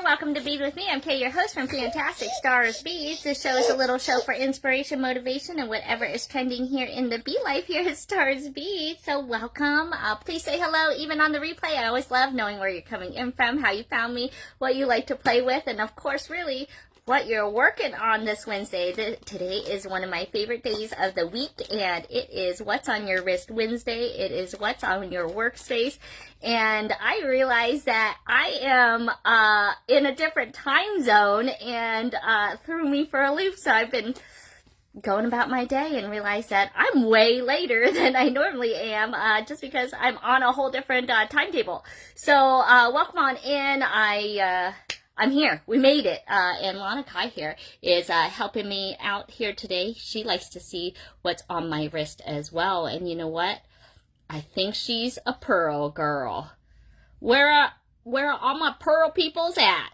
welcome to Bead with me. I'm Kay, your host from Fantastic Stars Beads. This show is a little show for inspiration, motivation, and whatever is trending here in the bee life here at Stars Beads. So welcome. Please say hello even on the replay. I always love knowing where you're coming in from, how you found me, what you like to play with, and of course, really, what you're working on this Wednesday. Today is one of my favorite days of the week, and it is What's on Your Wrist Wednesday. It is What's on Your Workspace. And I realized that I am in a different time zone, and threw me for a loop. So I've been going about my day and realized that I'm way later than I normally am, just because I'm on a whole different timetable. So welcome on in. I'm here. We made it. And Lana Kai here is helping me out here today. She likes to see what's on my wrist as well. And you know what? I think she's a pearl girl. Where are all my pearl peoples at?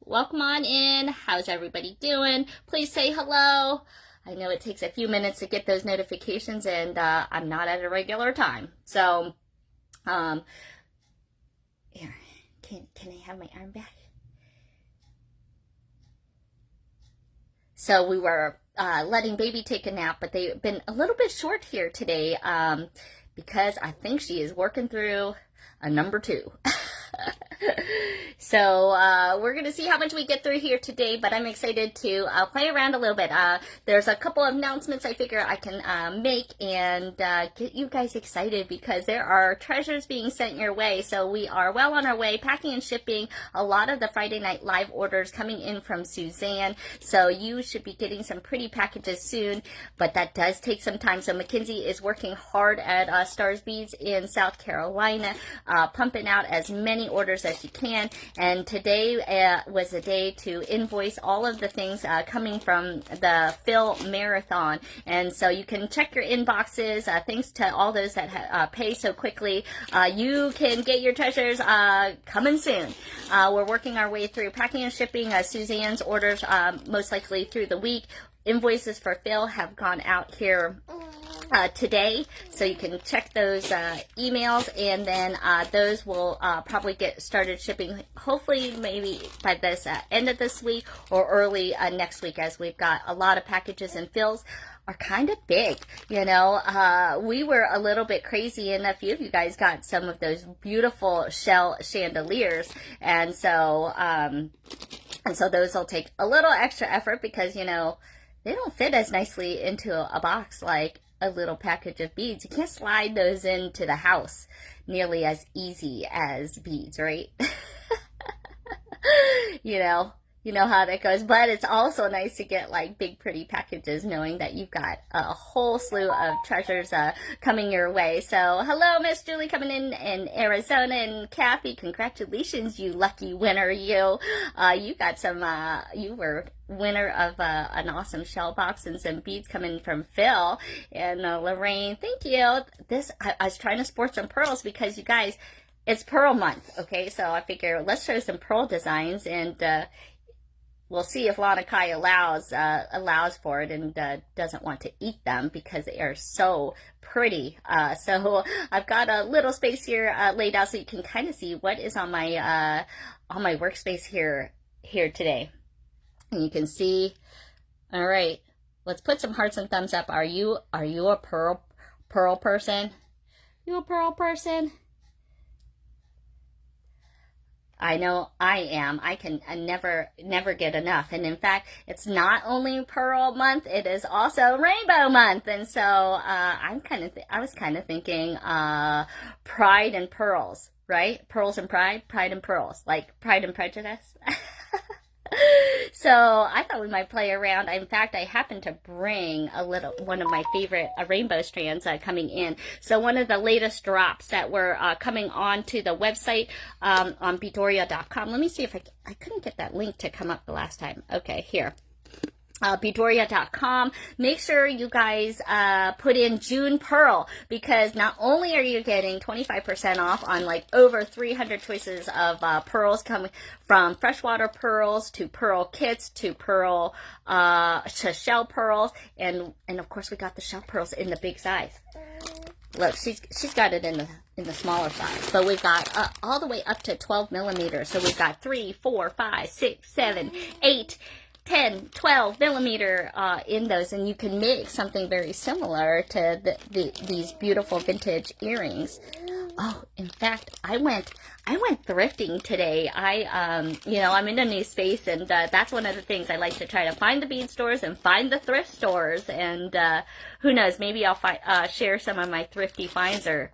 Welcome on in. How's everybody doing? Please say hello. I know it takes a few minutes to get those notifications, and I'm not at a regular time. So, here, can I have my arm back? So we were letting baby take a nap, but they've been a little bit short here today because I think she is working through a number 2. So we're going to see how much we get through here today, but I'm excited to play around a little bit. There's a couple of announcements I figure I can make and get you guys excited because there are treasures being sent your way. So we are well on our way, packing and shipping a lot of the Friday Night Live orders coming in from Suzanne. So you should be getting some pretty packages soon, but that does take some time. So Mackenzie is working hard at Stars Beads in South Carolina, pumping out as many orders as she can. And today was a day to invoice all of the things coming from the Phil Marathon. And so you can check your inboxes. Thanks to all those that pay so quickly. You can get your treasures coming soon. We're working our way through packing and shipping Suzanne's orders most likely through the week. Invoices for Phil have gone out here today, so you can check those emails, and then those will probably get started shipping hopefully maybe by this end of this week or early next week, as we've got a lot of packages, and Phil's are kind of big. You know, we were a little bit crazy, and a few of you guys got some of those beautiful shell chandeliers, and so those will take a little extra effort because, you know, they don't fit as nicely into a box like a little package of beads. You can't slide those into the house nearly as easy as beads, right? You know how that goes. But it's also nice to get like big pretty packages knowing that you've got a whole slew of treasures coming your way. So hello, Miss Julie coming in Arizona, and Kathy, congratulations, you lucky winner. You got some, you were winner of an awesome shell box and some beads coming from Phil. And Lorraine, thank you. I was trying to sport some pearls because, you guys, it's Pearl Month, okay? So I figure let's show some pearl designs, and we'll see if Lana Kai allows for it and doesn't want to eat them because they are so pretty. So I've got a little space here laid out so you can kind of see what is on my workspace here today. And you can see. All right, let's put some hearts and thumbs up. Are you a pearl person? You a pearl person? I know I am. I can never get enough. And in fact, it's not only Pearl Month, it is also Rainbow Month. And so I was kind of thinking Pride and Pearls, right? Pearls and Pride, Pride and Pearls, like Pride and Prejudice. So I thought we might play around. In fact, I happened to bring one of my favorite rainbow strands coming in. So one of the latest drops that were coming onto the website on beadoria.com. Let me see if I couldn't get that link to come up the last time. Okay, here. Beadoria.com. Make sure you guys put in June Pearl, because not only are you getting 25% off on like over 300 choices of pearls, coming from freshwater pearls to pearl kits to pearl to shell pearls, and of course we got the shell pearls in the big size. Look, she's got it in the smaller size, but we've got all the way up to 12 millimeters. So we've got 3, 4, 5, 6, 7, 8, 10, 12 millimeter in those, and you can make something very similar to these beautiful vintage earrings. Oh, in fact, I went thrifting today. You know, I'm in a new space, and that's one of the things I like to try to find the bead stores and find the thrift stores. And who knows, maybe I'll share some of my thrifty finds, or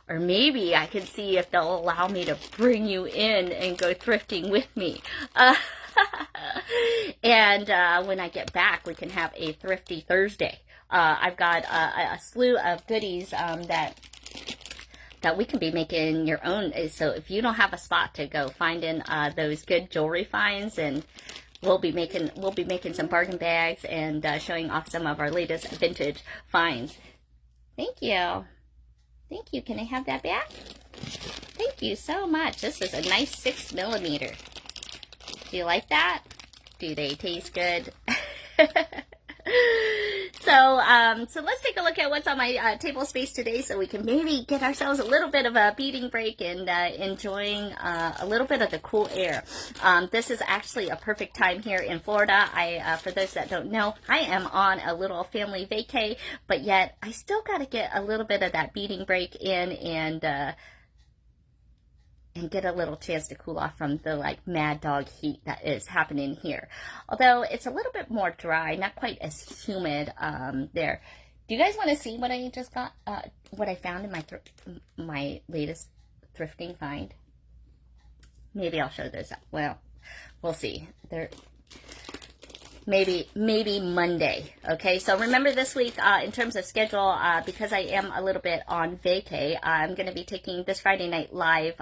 maybe I can see if they'll allow me to bring you in and go thrifting with me. And when I get back, we can have a Thrifty Thursday. I've got a slew of goodies that we can be making your own. So if you don't have a spot to go find in those good jewelry finds, and we'll be making some bargain bags and showing off some of our latest vintage finds. Thank you. Thank you. Can I have that back? Thank you so much. This is a nice 6 millimeter. Do you like that? Do they taste good? So let's take a look at what's on my table space today, so we can maybe get ourselves a little bit of a beading break and enjoying a little bit of the cool air. This is actually a perfect time here in Florida. For those that don't know, I am on a little family vacay, but yet I still got to get a little bit of that beading break in and get a little chance to cool off from the like mad dog heat that is happening here. Although it's a little bit more dry, not quite as humid there. Do you guys want to see what I just got? What I found in my latest thrifting find? Maybe I'll show those up. Well, we'll see. Maybe Monday. Okay, so remember this week in terms of schedule, because I am a little bit on vacay, I'm going to be taking this Friday night live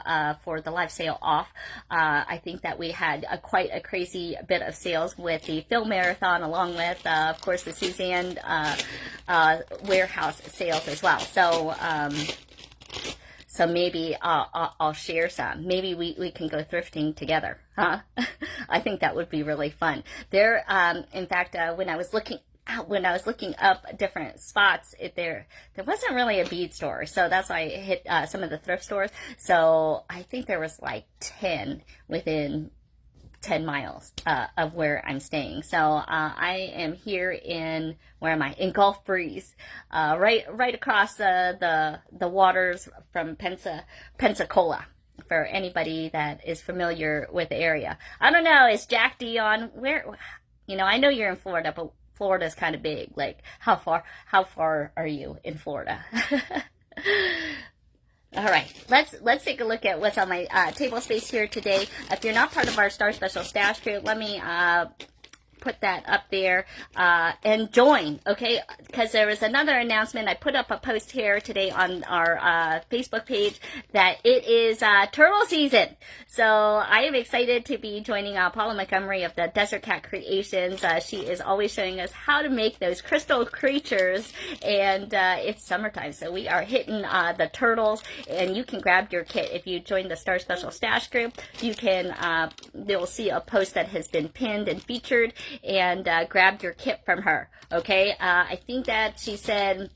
for the live sale off. I think that we had quite a crazy bit of sales with the film marathon, along with, of course, the Suzanne warehouse sales as well. So maybe I'll share some. Maybe we can go thrifting together, huh? I think that would be really fun. There, in fact, when I was looking up different spots, there wasn't really a bead store, so that's why I hit some of the thrift stores. So I think there was like 10 within 10 miles of where I'm staying. So I am here in, where am I? In Gulf Breeze, right across the waters from Pensacola. For anybody that is familiar with the area, I don't know. Is Jack D on? Where? You know, I know you're in Florida, but Florida's kind of big. Like, how far are you in Florida? All right, let's take a look at what's on my table space here today. If you're not part of our Star Special Stash Group, let me put that up there and join, okay? Because there was another announcement. I put up a post here today on our Facebook page that it is turtle season. So I am excited to be joining Paula Montgomery of the Desert Cat Creations. She is always showing us how to make those crystal creatures, and it's summertime, so we are hitting the turtles, and you can grab your kit. If you join the Star Special Stash Group, you can, you'll see a post that has been pinned and featured, and grabbed your kit from her, okay? I think that she said,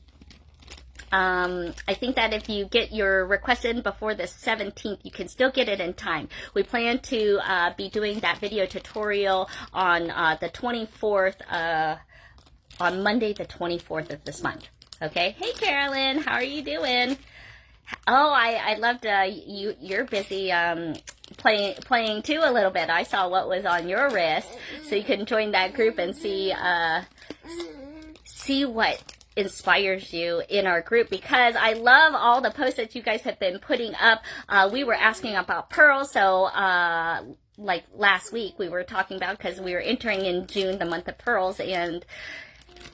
I think that if you get your request in before the 17th, you can still get it in time. We plan to be doing that video tutorial on the 24th, on Monday the 24th of this month, okay? Hey, Carolyn, how are you doing? Oh, I loved you're busy playing too a little bit. I saw what was on your wrist, so you can join that group and see what inspires you in our group, because I love all the posts that you guys have been putting up. We were asking about pearls, so like last week we were talking about, because we were entering in June, the month of pearls,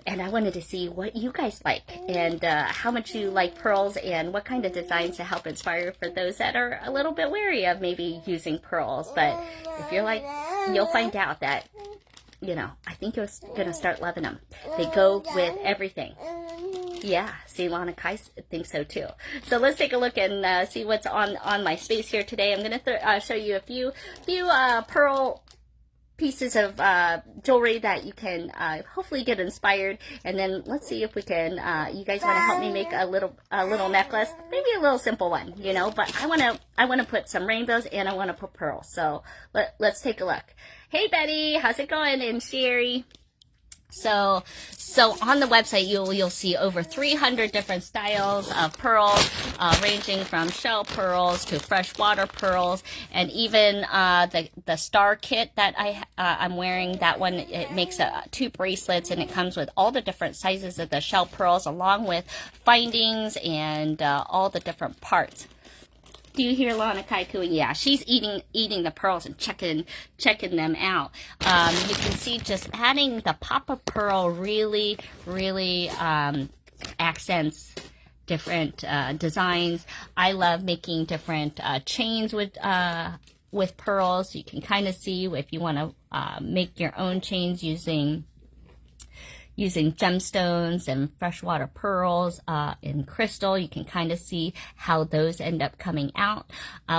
and I wanted to see what you guys like, and how much you like pearls, and what kind of designs to help inspire for those that are a little bit wary of maybe using pearls. But if you're like, you'll find out that, you know, I think you're going to start loving them. They go with everything. Yeah, see, Lana Kai thinks so too. So let's take a look and see what's on my space here today. I'm going to show you a few pearl pieces of jewelry that you can hopefully get inspired. And then let's see if we can, you guys want to help me make a little necklace, maybe a little simple one, you know, but I want to put some rainbows and I want to put pearls. So let's take a look. Hey Betty, how's it going? And Sherry. So on the website, you'll see over 300 different styles of pearls, ranging from shell pearls to freshwater pearls, and even the star kit that I'm wearing. That one, it makes 2 bracelets, and it comes with all the different sizes of the shell pearls, along with findings and all the different parts. Do you hear Lana Kai cooing? Yeah, she's eating the pearls and checking them out. You can see just adding the pop of pearl really accents different designs. I love making different chains with pearls. You can kind of see if you want to make your own chains using gemstones and freshwater pearls in crystal. You can kind of see how those end up coming out.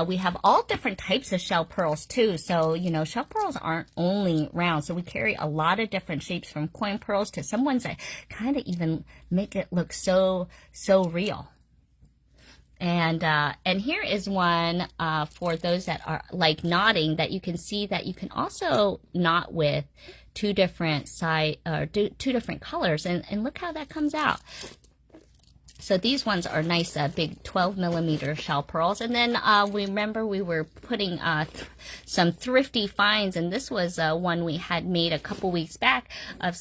We have all different types of shell pearls too. So, you know, shell pearls aren't only round. So we carry a lot of different shapes, from coin pearls to some ones that kind of even make it look so real. And here is one for those that are like knotting, that you can see that you can also knot with two different two different colors, and look how that comes out. So these ones are nice, big 12mm shell pearls. And then remember we were putting some thrifty finds, and this was one we had made a couple weeks back of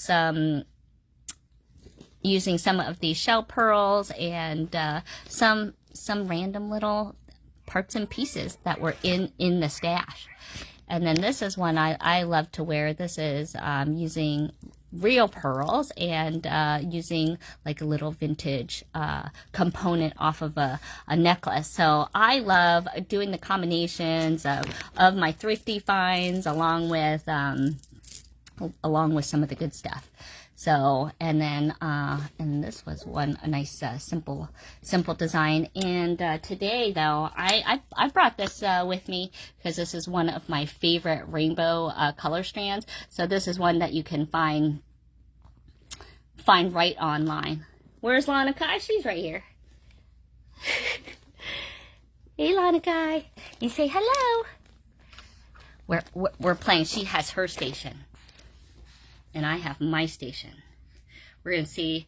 using some of these shell pearls and some random little parts and pieces that were in the stash. And then this is one I love to wear. This is using real pearls and using like a little vintage component off of a necklace. So I love doing the combinations of my thrifty finds along with some of the good stuff. So, and then, and this was a nice, simple design. And, today though, I brought this, with me because this is one of my favorite rainbow, color strands. So this is one that you can find right online. Where's Lana Kai? She's right here. Hey, Lana Kai. You say hello. We're playing. She has her station. And I have my station. We're gonna see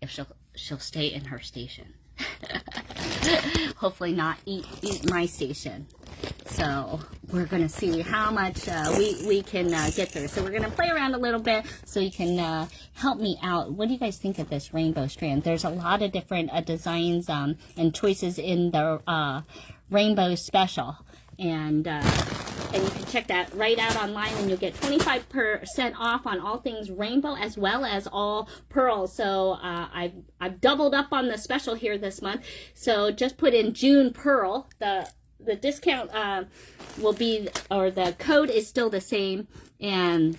if she'll stay in her station. Hopefully not eat my station. So we're gonna see how much we can get through. So we're gonna play around a little bit so you can help me out. What do you guys think of this rainbow strand? There's a lot of different designs and choices in the rainbow special, and you can check that right out online, and you'll get 25% off on all things rainbow as well as all pearls. So I've doubled up on the special here this month. So just put in June Pearl. The discount will be, or the code is still the same. And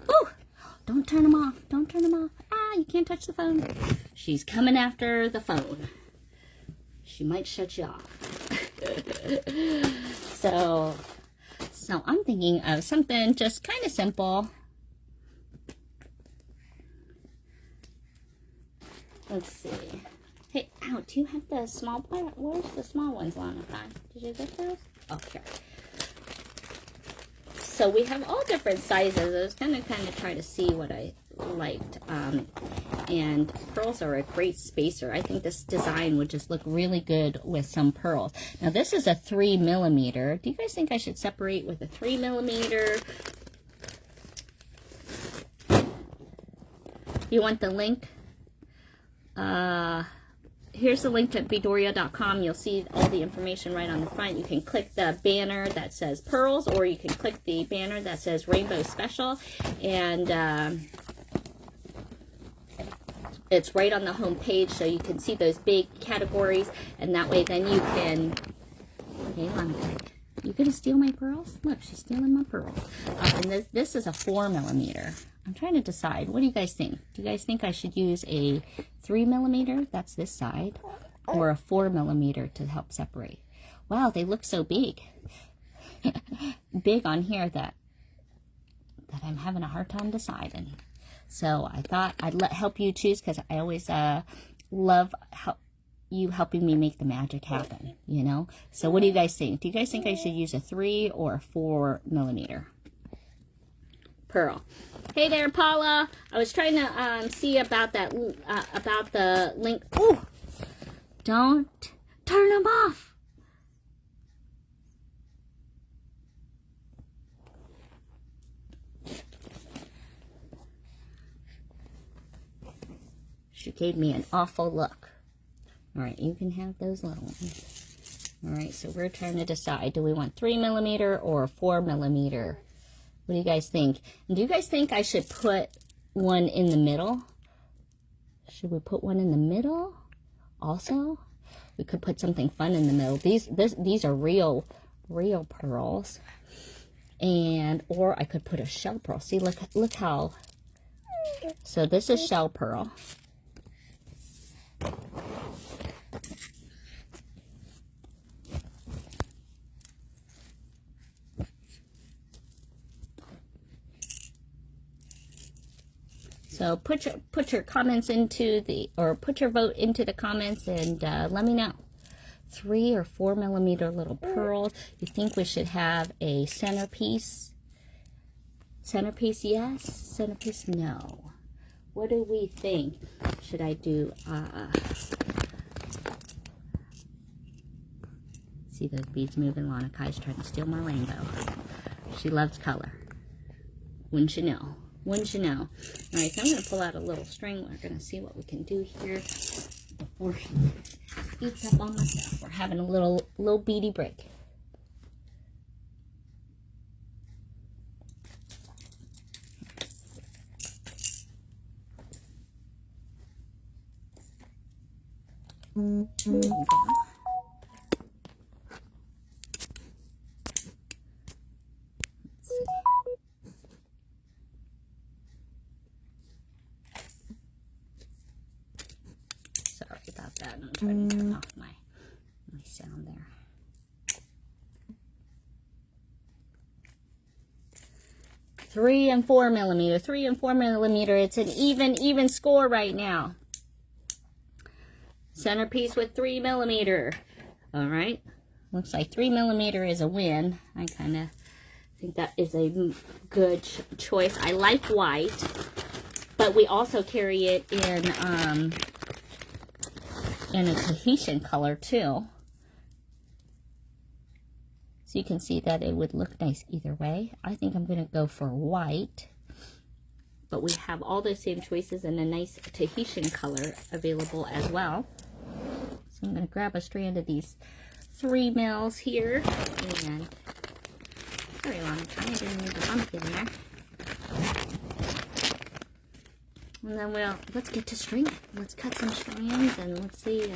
whew, don't turn them off. Don't turn them off. You can't touch the phone. She's coming after the phone. She might shut you off. So I'm thinking of something just kind of simple. Let's see. Hey, ow, do you have the small part? Where's the small ones, Lana? Did you get those? Oh, here. So we have all different sizes. I was going to kind of try to see what I liked. And pearls are a great spacer. I think this design would just look really good with some pearls. Now this is a 3mm. Do you guys think I should separate with a 3mm? You want the link? Here's the link to Beadoria.com. You'll see all the information right on the front. You can click the banner that says pearls, or you can click the banner that says rainbow special, and it's right on the home page, so you can see those big categories, and that way then you can... Hey, Lana, you gonna steal my pearls? Look, she's stealing my pearls. And this is a 4mm. I'm trying to decide. What do you guys think? Do you guys think I should use a 3mm? That's this side. Or a 4mm to help separate? Wow, they look so big. big on here that I'm having a hard time deciding. So I thought I'd help you choose, because I always love you helping me make the magic happen, you know? So what do you guys think? Do you guys think I should use a 3 or a 4 millimeter pearl? Hey there, Paula. I was trying to see about that, about the link. Ooh! Don't turn them off. She gave me an awful look. All right, you can have those little ones. All right, so we're trying to decide, do we want 3 millimeter or 4 millimeter? What do you guys think? And do you guys think I should put one in the middle? Should we put one in the middle also? We could put something fun in the middle. These are real pearls. And, or I could put a shell pearl. See, look how, so this is shell pearl. So put your comments into the, or put your vote into the comments, and let me know. 3 or 4 millimeter little pearls. You think we should have a centerpiece? Centerpiece, yes. Centerpiece, no. What do we think? Should I do, see those beads moving? Lana Kai's trying to steal my rainbow. She loves color. Wouldn't you know? Wouldn't you know? All right, so I'm going to pull out a little string. We're going to see what we can do here before she eats up all my stuff. We're having a little beady break. There we go. Sorry about that. I'm trying to turn off my sound there. Three and 4 millimeter. 3 and 4 millimeter. It's an even score right now. Centerpiece with 3 millimeter. All right. Looks like 3 millimeter is a win. I kind of think that is a good choice. I like white, but we also carry it in a Tahitian color too. So you can see that it would look nice either way. I think I'm going to go for white, but we have all the same choices in a nice Tahitian color available as well. So I'm going to grab a strand of these 3 mils here, and sorry, Lana, I didn't need the bump in there. And then let's get to string. Let's cut some strands, and let's see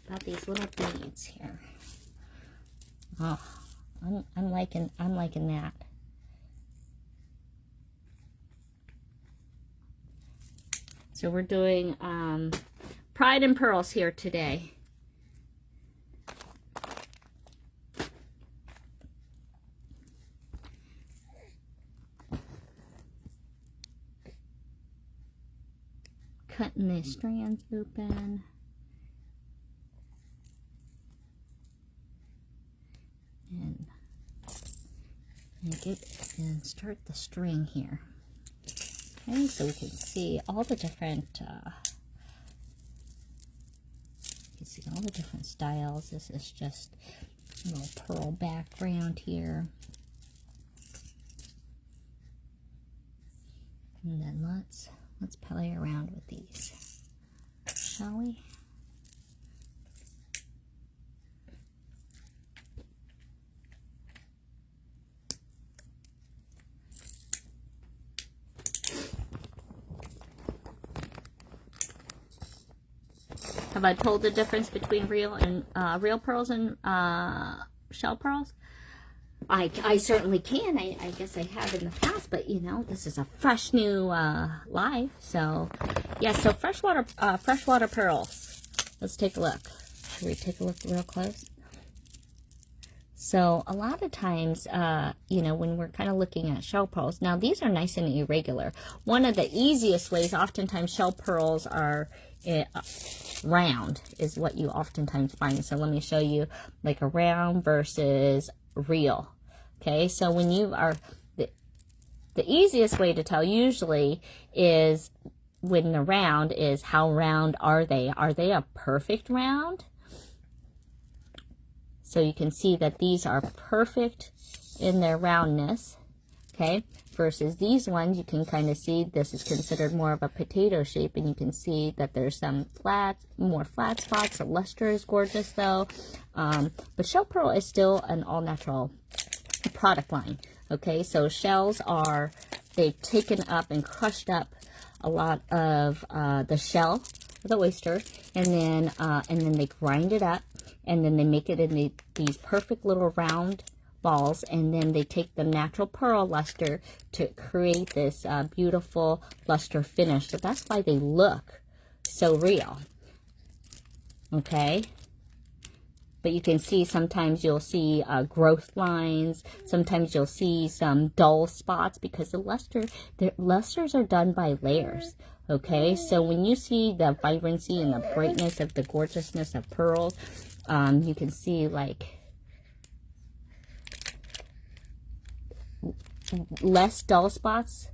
about these little beads here. Oh, I'm liking that. So we're doing Pride and Pearls here today. Cutting the strands open. And start the string here. Okay, so we can see all the different styles. This is just a little pearl background here. And then let's play around with these, shall we? Have I told the difference between real pearls and shell pearls? I certainly can. I guess I have in the past, but you know, this is a fresh new live. So yeah, so freshwater pearls. Let's take a look. Should we take a look real close? So a lot of times, you know, when we're kind of looking at shell pearls, now these are nice and irregular. One of the easiest ways, oftentimes shell pearls are round is what you oftentimes find. So let me show you like a round versus real. Okay, so when you are, the easiest way to tell usually is when the round is how round are they? Are they a perfect round? So you can see that these are perfect in their roundness, okay? Versus these ones, you can kind of see this is considered more of a potato shape, and you can see that there's some more flat spots. The luster is gorgeous though. But shell pearl is still an all-natural product line, okay? So shells are, they've taken up and crushed up a lot of the shell of the oyster, and then they grind it up, and then they make it in these perfect little round balls, and then they take the natural pearl luster to create this beautiful luster finish. So that's why they look so real, okay? But you can see sometimes you'll see growth lines. Sometimes you'll see some dull spots because the lusters are done by layers. Okay, so when you see the vibrancy and the brightness of the gorgeousness of pearls, you can see like less dull spots,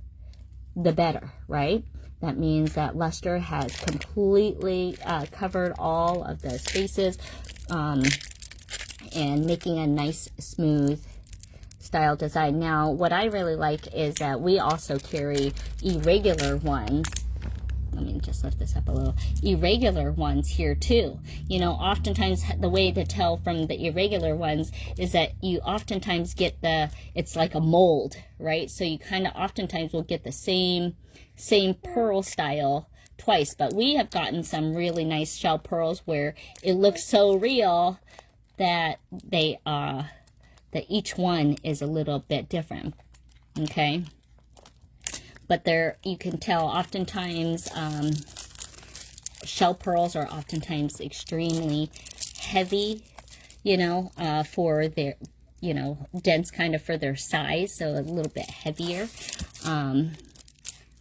the better, right? That means that luster has completely covered all of the spaces, and making a nice smooth style design. Now what I really like is that we also carry irregular ones. Let me just lift this up a little. Irregular ones here too. You know, oftentimes the way to tell from the irregular ones is that you oftentimes get it's like a mold, right? So you kind of oftentimes will get the same pearl style twice. But we have gotten some really nice shell pearls where it looks so real that that each one is a little bit different, okay? But you can tell oftentimes shell pearls are oftentimes extremely heavy, you know, for their, you know, dense kind of for their size, so a little bit heavier.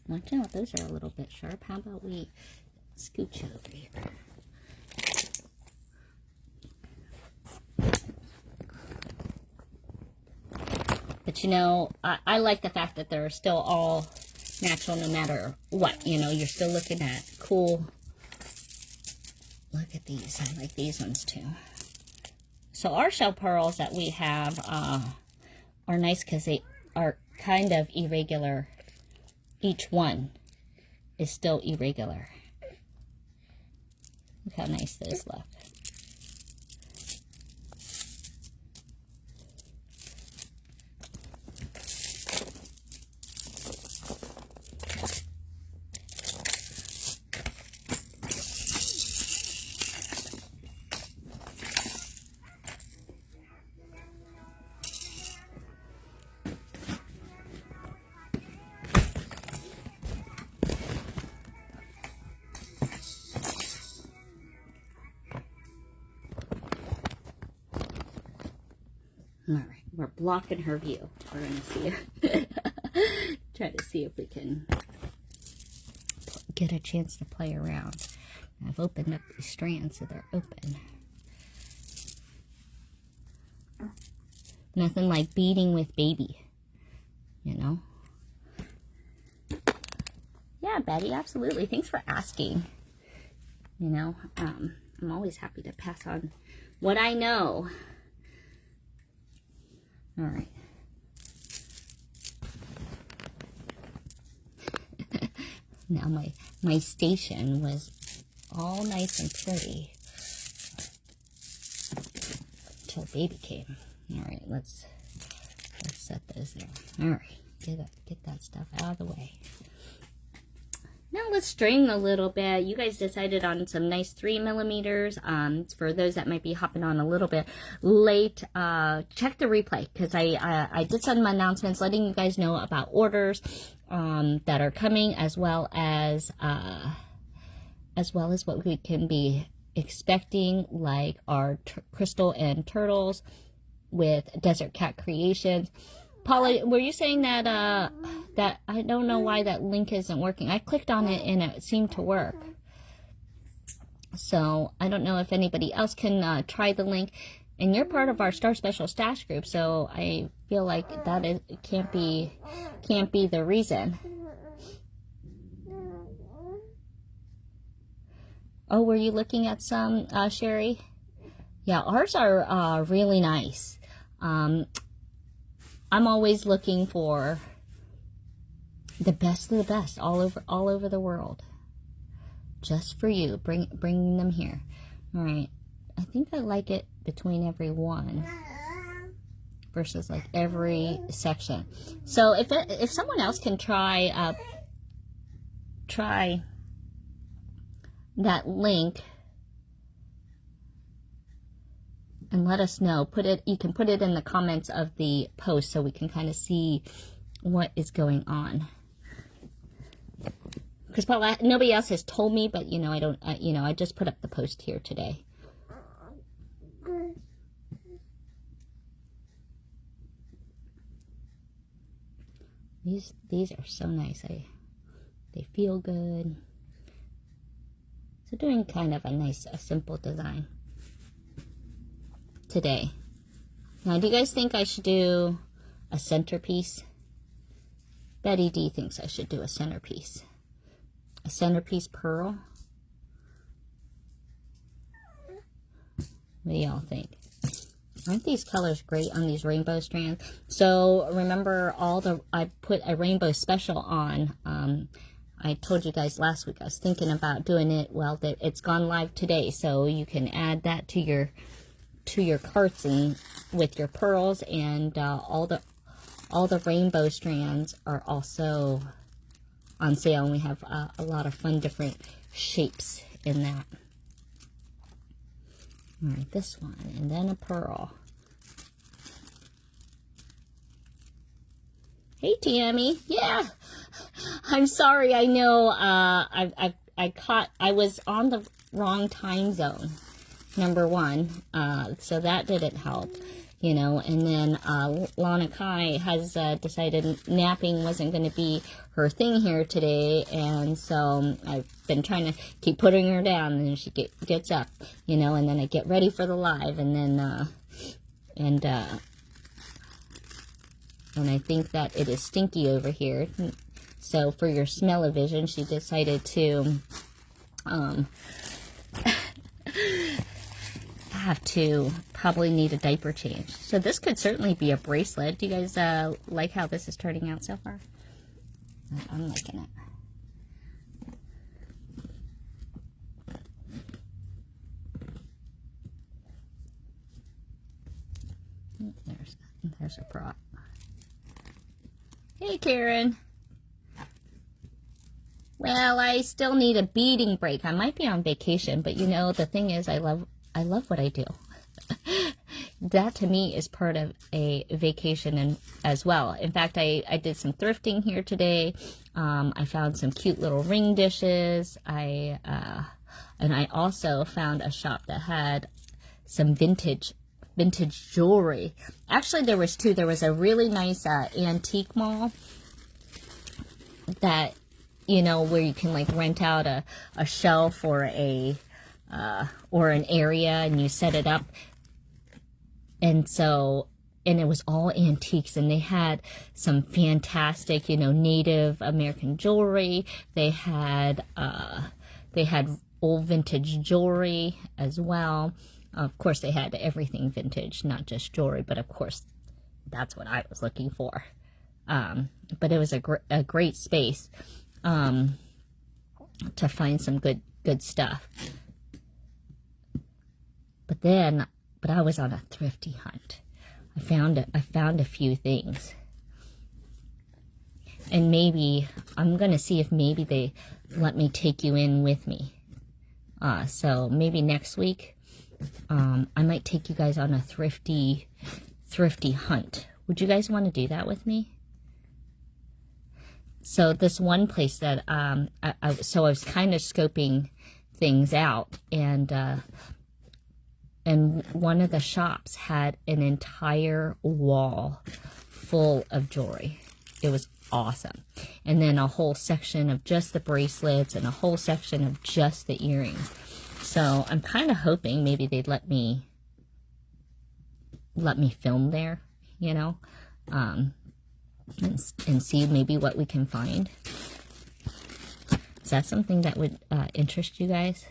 Watch out, those are a little bit sharp. How about we scooch over here? But you know, I like the fact that they're still all natural no matter what. You know, you're still looking at cool. Look at these. I like these ones too. So our shell pearls that we have are nice because they are kind of irregular. Each one is still irregular. Look how nice those look. All right, we're blocking her view. We're going to see try to see if we can get a chance to play around. I've opened up these strands so they're open. Nothing like beading with baby, you know? Yeah, Betty, absolutely. Thanks for asking. You know, I'm always happy to pass on what I know. All right. Now my station was all nice and pretty until baby came. All right, let's set those there. All right, get that stuff out of the way. Now let's string a little bit. You guys decided on some nice 3mm. For those that might be hopping on a little bit late, check the replay because I did some announcements letting you guys know about orders that are coming, as well as what we can be expecting, like our crystal and turtles. with Desert Cat Creations. Paula, were you saying that that I don't know why that link isn't working? I clicked on it and it seemed to work. So I don't know if anybody else can try the link. And you're part of our Star Special Stash group, so I feel like that can't be the reason. Oh, were you looking at some, Sherry? Yeah, ours are really nice. I'm always looking for the best of the best all over the world, just for you. Bringing them here. All right, I think I like it between every one versus like every section. So if someone else can try that link and let us know. You can put it in the comments of the post so we can kind of see what is going on. Because Paula, nobody else has told me, but you know, I just put up the post here today. These are so nice. They feel good. So doing kind of a simple design today. Now, do you guys think I should do a centerpiece? Betty D thinks I should do a centerpiece. A centerpiece pearl. What do y'all think? Aren't these colors great on these rainbow strands? So remember I put a rainbow special on. I told you guys last week I was thinking about doing it. Well, it's gone live today, so you can add that to your carts and with your pearls, and all the rainbow strands are also on sale, and we have a lot of fun different shapes in that. All right, this one, and then a pearl. Hey, Tammy. Yeah, I'm sorry. I know I was on the wrong time zone, number one, so that didn't help, you know. And then Lana Kai has decided napping wasn't going to be her thing here today, and so I've been trying to keep putting her down, and then she gets up, you know, and then I get ready for the live, and then and I think that it is stinky over here. So for your smell-o-vision, she decided to have to probably need a diaper change. So this could certainly be a bracelet. Do you guys like how this is turning out so far? I'm liking it. There's a prop. Hey, Karen. Well, I still need a beading break. I might be on vacation, but you know, the thing is, I love what I do. That to me is part of a vacation as well. In fact, I did some thrifting here today. I found some cute little ring dishes. And I also found a shop that had some vintage jewelry. Actually, there was two. There was a really nice antique mall that, you know, where you can like rent out a shelf or an area, and you set it up. And so, and it was all antiques, and they had some fantastic, you know, Native American jewelry. They had old vintage jewelry as well. Of course, they had everything vintage, not just jewelry, but of course, that's what I was looking for. But it was a great space to find some good stuff. But I was on a thrifty hunt. I found a few things, and maybe I'm gonna see if maybe they let me take you in with me. So maybe next week, I might take you guys on a thrifty hunt. Would you guys want to do that with me? So this one place that I was kind of scoping things out, and and one of the shops had an entire wall full of jewelry. It was awesome. And then a whole section of just the bracelets and a whole section of just the earrings. So I'm kind of hoping maybe they'd let me film there, you know, and see maybe what we can find. Is that something that would interest you guys?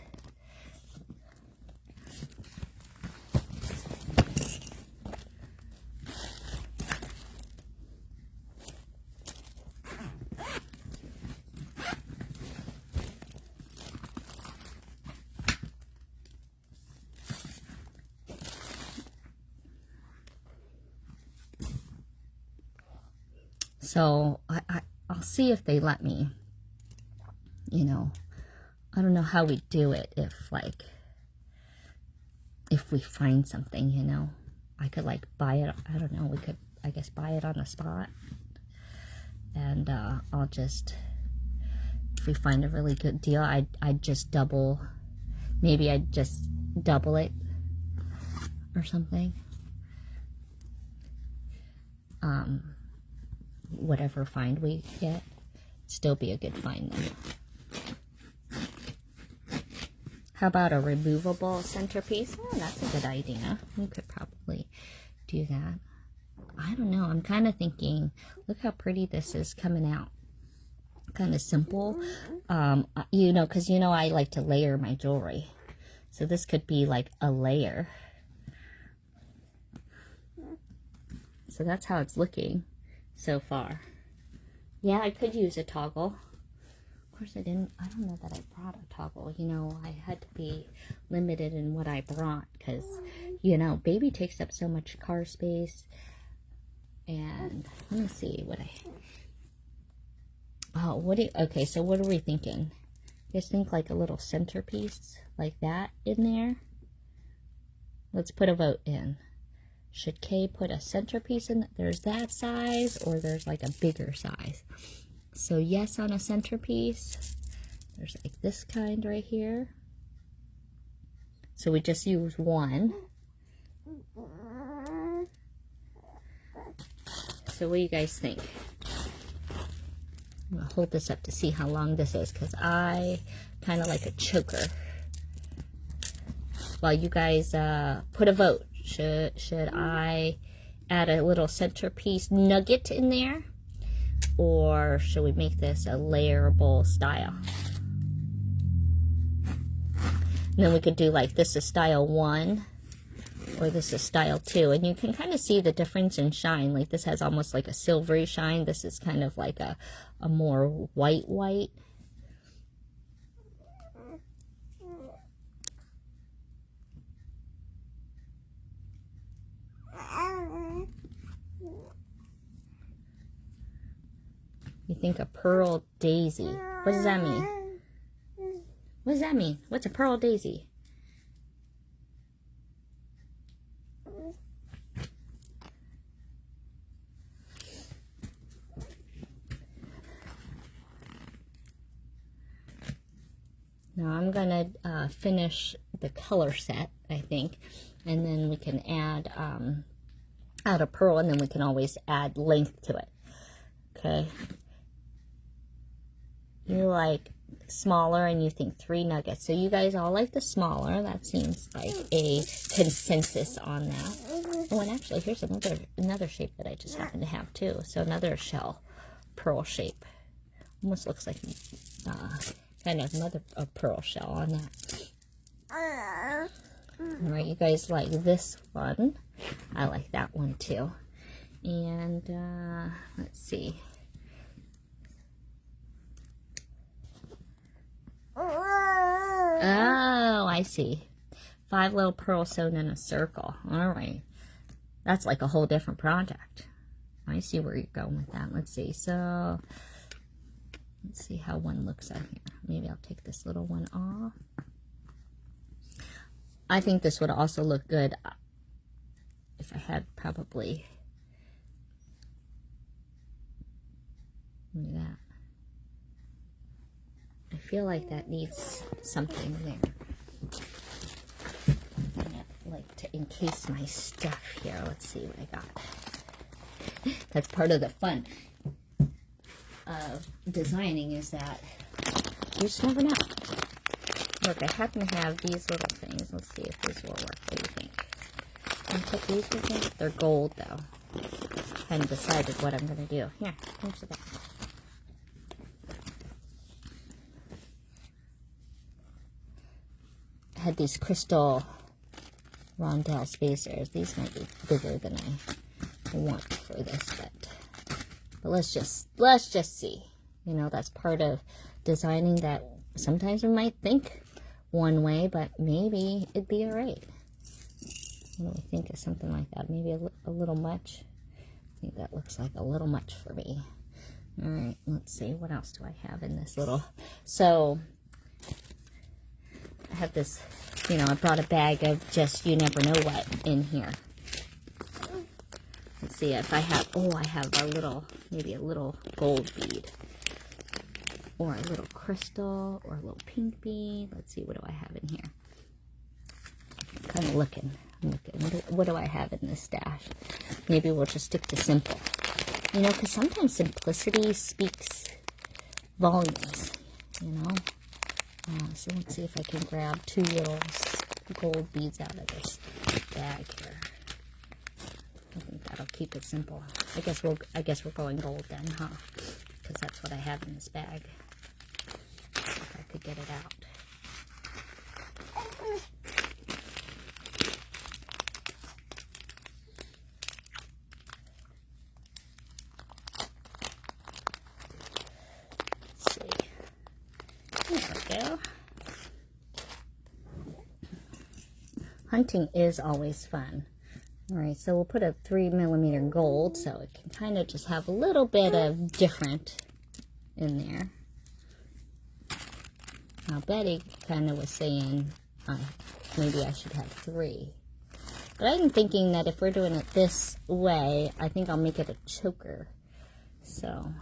So I'll see if they let me, you know. I don't know how we do it if we find something, you know. I could like buy it, I don't know, we could, I guess, buy it on the spot. And I'll just, if we find a really good deal, I'd just double, maybe I'd just double it or something. Whatever find we get, still be a good find though. How about a removable centerpiece? Oh, that's a good idea. We could probably do that. I don't know. I'm kind of thinking, look how pretty this is coming out. Kind of simple. You know, because you know I like to layer my jewelry. So this could be like a layer. So that's how it's looking so far. Yeah, I could use a toggle. Of course I don't know that I brought a toggle. You know, I had to be limited in what I brought because, you know, baby takes up so much car space. And let me see what okay, so what are we thinking? You guys think like a little centerpiece like that in there? Let's put a vote in. Should Kay put a centerpiece in? There's that size, or there's like a bigger size. So yes on a centerpiece. There's like this kind right here. So we just use one. So what do you guys think? I'm gonna hold this up to see how long this is, because I kind of like a choker. While you guys put a vote. Should I add a little centerpiece nugget in there? Or should we make this a layerable style? And then we could do like this is style 1 or this is style 2. And you can kind of see the difference in shine. Like this has almost like a silvery shine. This is kind of like a more white. You think a pearl daisy. What does that mean? What does that mean? What's a pearl daisy? Now I'm gonna finish the color set, I think, and then we can add a pearl, and then we can always add length to it. Okay. You like smaller and you think 3 nuggets. So you guys all like the smaller. That seems like a consensus on that. Oh, and actually here's another shape that I just happen to have too. So another shell pearl shape. Almost looks like kind of another pearl shell on that. All right, you guys like this one. I like that one too. And let's see. Oh, I see. 5 little pearls sewn in a circle. All right. That's like a whole different project. I see where you're going with that. Let's see. So, let's see how one looks out here. Maybe I'll take this little one off. I think this would also look good if I had probably... Look at that. I feel like that needs something there. Like encase my stuff here. Let's see what I got. That's part of the fun of designing, is that you just never know. Look, I happen to have these little things. Let's see if these will work. What do you think? Can I put these with me? They're gold, though. I haven't decided what I'm going to do. Here, here's the back. I had these crystal rondelle spacers. These might be bigger than I want for this, but let's just see. You know, that's part of designing, that sometimes we might think one way, but maybe it'd be all right. What do we think of something like that? Maybe a little much. I think that looks like a little much for me. All right, let's see. What else do I have in this little? So I have this, you know, I brought a bag of just you never know what in here. Let's see if I have, I have a little, maybe a little gold bead. Or a little crystal, or a little pink bead. Let's see, what do I have in here? I'm kind of looking. What do I have in this stash? Maybe we'll just stick to simple. You know, because sometimes simplicity speaks volumes, you know? So let's see if I can grab 2 little gold beads out of this bag here. I think that'll keep it simple. I guess we're going gold then, huh? Because that's what I have in this bag. If I could get it out. Let's see. There we go. Hunting is always fun. Alright, so we'll put a 3mm gold so it can kind of just have a little bit of different in there. Now Betty kind of was saying maybe I should have 3. But I'm thinking that if we're doing it this way, I think I'll make it a choker. So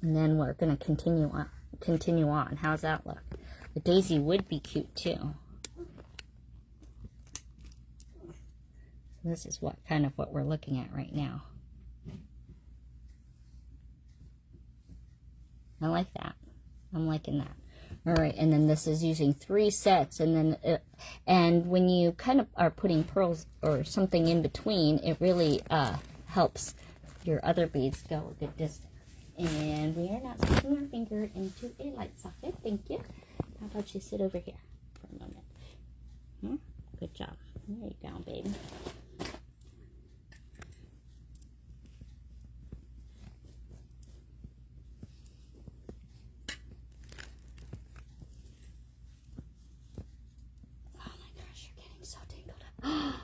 and then we're going to continue on. How's that look? The daisy would be cute too. So this is what we're looking at right now. I like that. I'm liking that. All right, and then this is using 3 sets, and then and when you kind of are putting pearls or something in between, it really helps your other beads go a good distance. And we are not sticking our finger into a light socket. Thank you. How about you sit over here for a moment? Good job. There you go, baby. Oh my gosh, you're getting so tangled up.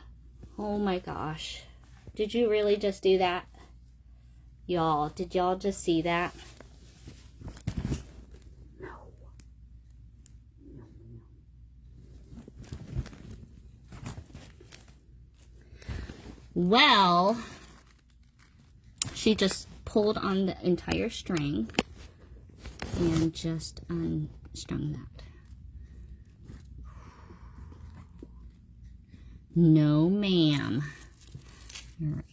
Oh my gosh. Did you really just do that? Y'all, did y'all just see that? No. Well, she just pulled on the entire string and just unstrung that. No, ma'am. All right.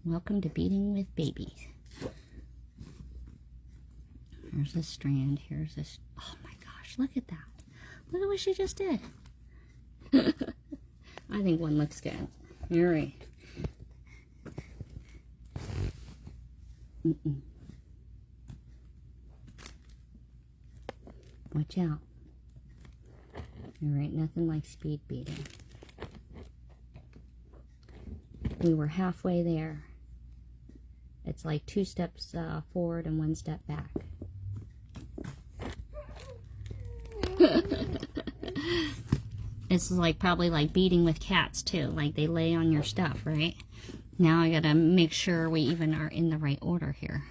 Welcome to beading with babies. Here's a strand. Here's this. Oh my gosh, look at that. Look at what she just did. I think one looks good. All right. Watch out. All right, nothing like speed beading. We were halfway there. It's like 2 steps forward and 1 step back. It's like probably like beading with cats too. Like they lay on your stuff, right? Now I gotta make sure we even are in the right order here.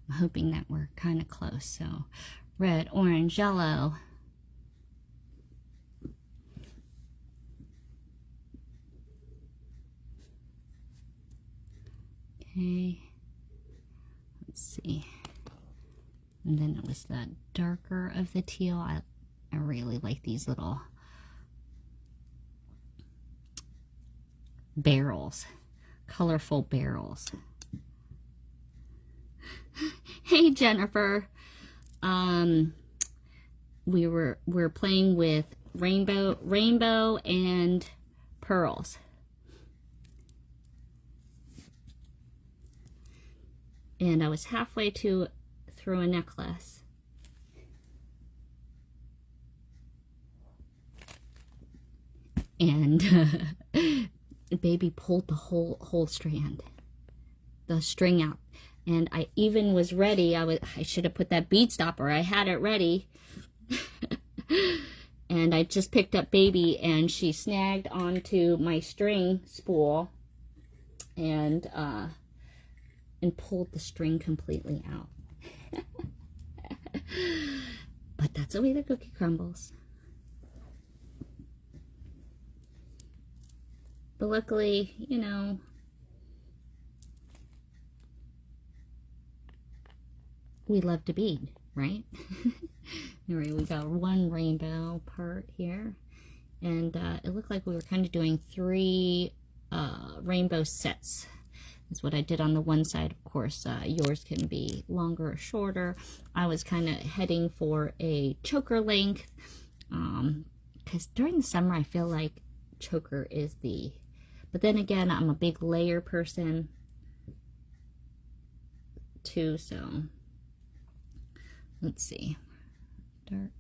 I'm hoping that we're kind of close. So red, orange, yellow. Okay. Let's see. And then it was the darker of the teal. I really like these little barrels, colorful barrels. Hey Jennifer, we're playing with rainbow and pearls. And I was halfway through a necklace. And baby pulled the whole strand, the string out. And I even was ready. I should have put that bead stopper. I had it ready. And I just picked up baby, and she snagged onto my string spool and pulled the string completely out. But that's the way the cookie crumbles. But luckily, you know, we love to bead, right? Anyway, we got one rainbow part here, and it looked like we were kind of doing 3 rainbow sets. That's what I did on the one side. Of course, yours can be longer or shorter. I was kind of heading for a choker length, because during the summer I feel like choker is the, but then again, I'm a big layer person too, so let's see. Dark.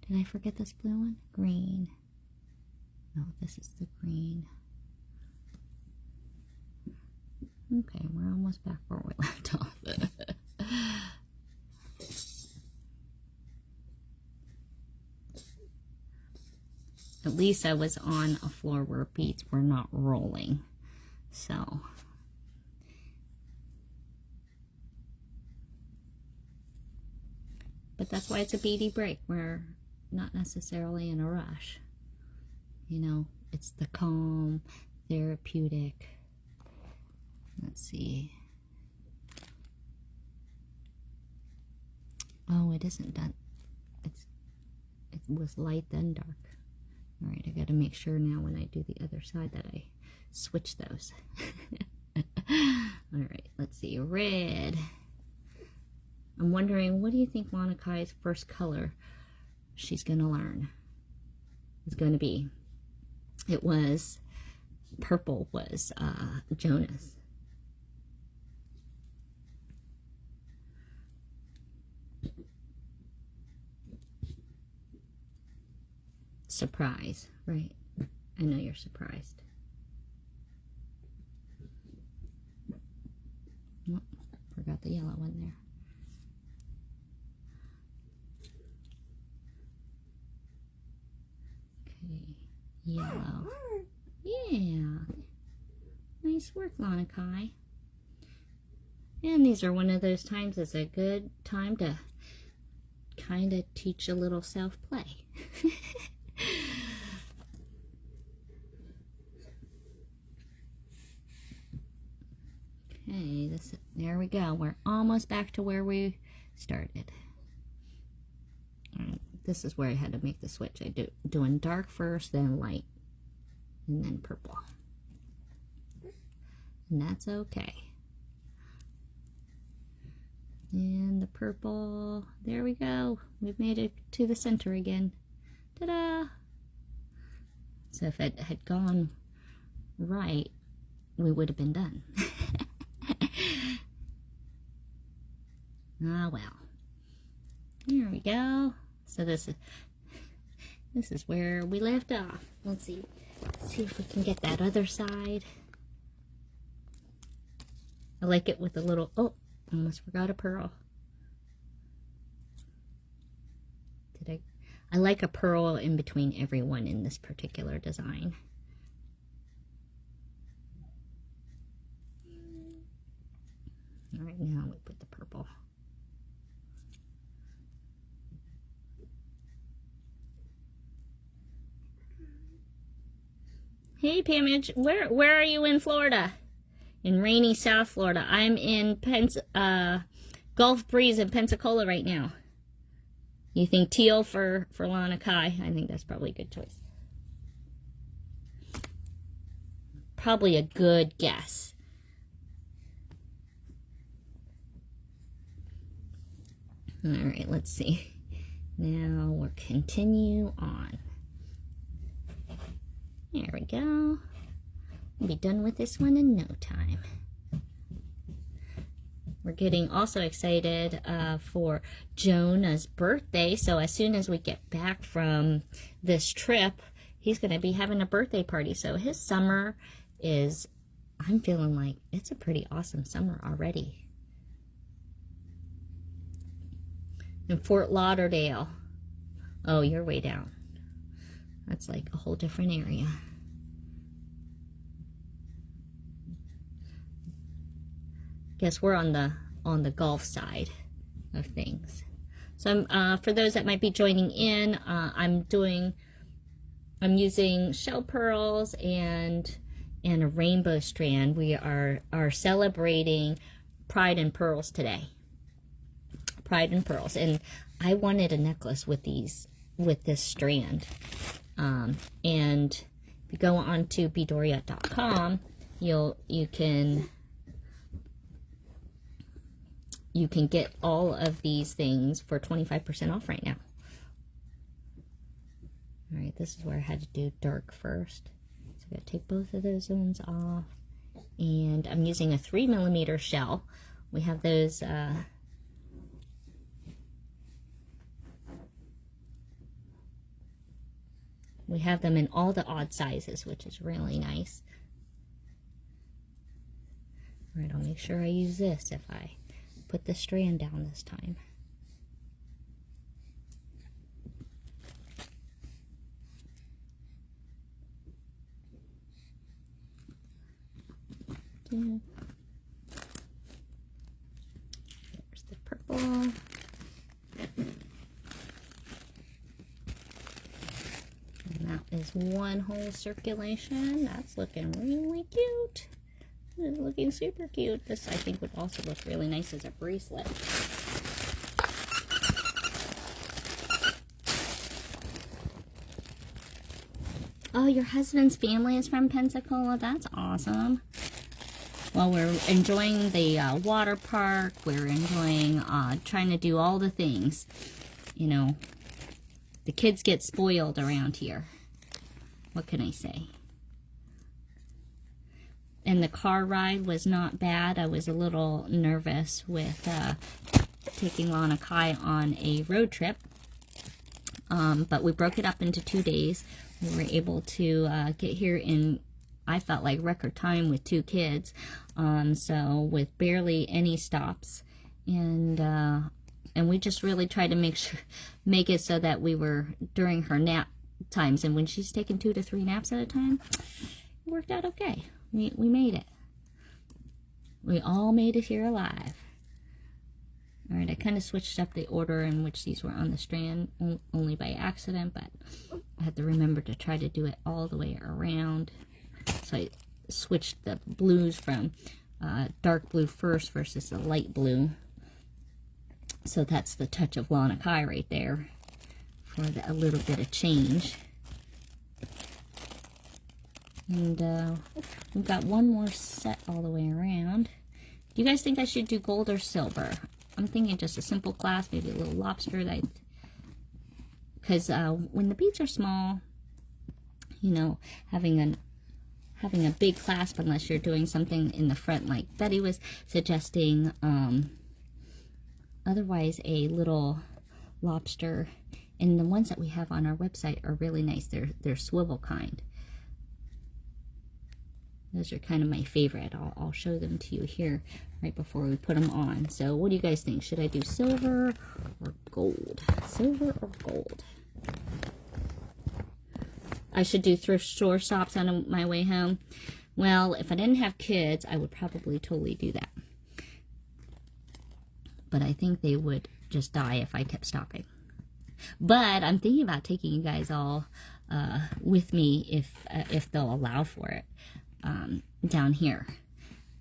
Did I forget this blue one? Green. No, this is the green. Okay, we're almost back where we left off. At least I was on a floor where beads were not rolling. So, but that's why it's a beady break. We're not necessarily in a rush. You know, it's the calm, therapeutic. Let's see. Oh, it isn't done. It was light then dark. All right, I got to make sure now when I do the other side that I switch those. All right, let's see. Red. I'm wondering, what do you think Monikai's first color she's going to learn is going to be? It was purple was Jonas. Surprise, right? I know you're surprised. Oh, forgot the yellow one there. Okay, yellow. Yeah. Nice work, Monika. And these are one of those times, it's a good time to kind of teach a little self-play. Okay, there we go. We're almost back to where we started. All right, this is where I had to make the switch. Doing dark first, then light, and then purple. And that's okay. And the purple, there we go. We've made it to the center again. Ta-da! So if it had gone right, we would have been done. Ah, well. Here we go. So this is where we left off. Let's see if we can get that other side. I like it with a little, oh, almost forgot a pearl. I like a pearl in between every one in this particular design. All right, now we put the purple. Hey, Pamage, where are you in Florida? In rainy South Florida. I'm in Gulf breeze in Pensacola right now. You think teal for Lana Kai? I think that's probably a good choice. Probably a good guess. All right, let's see. Now we'll continue on. There we go. We'll be done with this one in no time. We're getting also excited for Jonah's birthday. So as soon as we get back from this trip, he's going to be having a birthday party. So his summer is, I'm feeling like it's a pretty awesome summer already. In Fort Lauderdale. Oh, you're way down. That's like a whole different area. Guess we're on the Gulf side of things. So for those that might be joining in, I'm using shell pearls and a rainbow strand. We are Celebrating Pride and Pearls today. Pride and Pearls, and I wanted a necklace with this strand. And if you go on to beadoria.com, you can get all of these things for 25% off right now. All right, this is where I had to do dark first. So I'm going to take both of those ones off. And I'm using a 3mm shell. We have those, we have them in all the odd sizes, which is really nice. All right, I'll make sure I use this if I put the strand down this time. There's the purple. And that is one whole circulation. That's looking really cute. It's looking super cute. This, I think, would also look really nice as a bracelet. Oh, your husband's family is from Pensacola? That's awesome. Well, we're enjoying the water park. We're enjoying trying to do all the things. You know, the kids get spoiled around here. What can I say? And the car ride was not bad. I was a little nervous with taking Lana Kai on a road trip. But we broke it up into 2 days. We were able to get here in, I felt like, record time with 2 kids. So with barely any stops. And we just really tried to make it so that we were during her nap times. And when she's taking 2 to 3 naps at a time, it worked out okay. We made it. We all made it here alive. All right, I kind of switched up the order in which these were on the strand, only by accident, but I had to remember to try to do it all the way around. So I switched the blues from dark blue first versus the light blue. So that's the touch of Lana Kai right there for a little bit of change. And we've got one more set all the way around. Do you guys think I should do gold or silver? I'm thinking just a simple clasp, maybe a little lobster. Because when the beads are small, you know, having a big clasp, unless you're doing something in the front like Betty was suggesting, otherwise a little lobster. And the ones that we have on our website are really nice. They're swivel kind. Those are kind of my favorite. I'll show them to you here right before we put them on. So what do you guys think? Should I do silver or gold? Silver or gold? I should do thrift store stops on my way home. Well, if I didn't have kids, I would probably totally do that. But I think they would just die if I kept stopping. But I'm thinking about taking you guys all with me if they'll allow for it. Down here,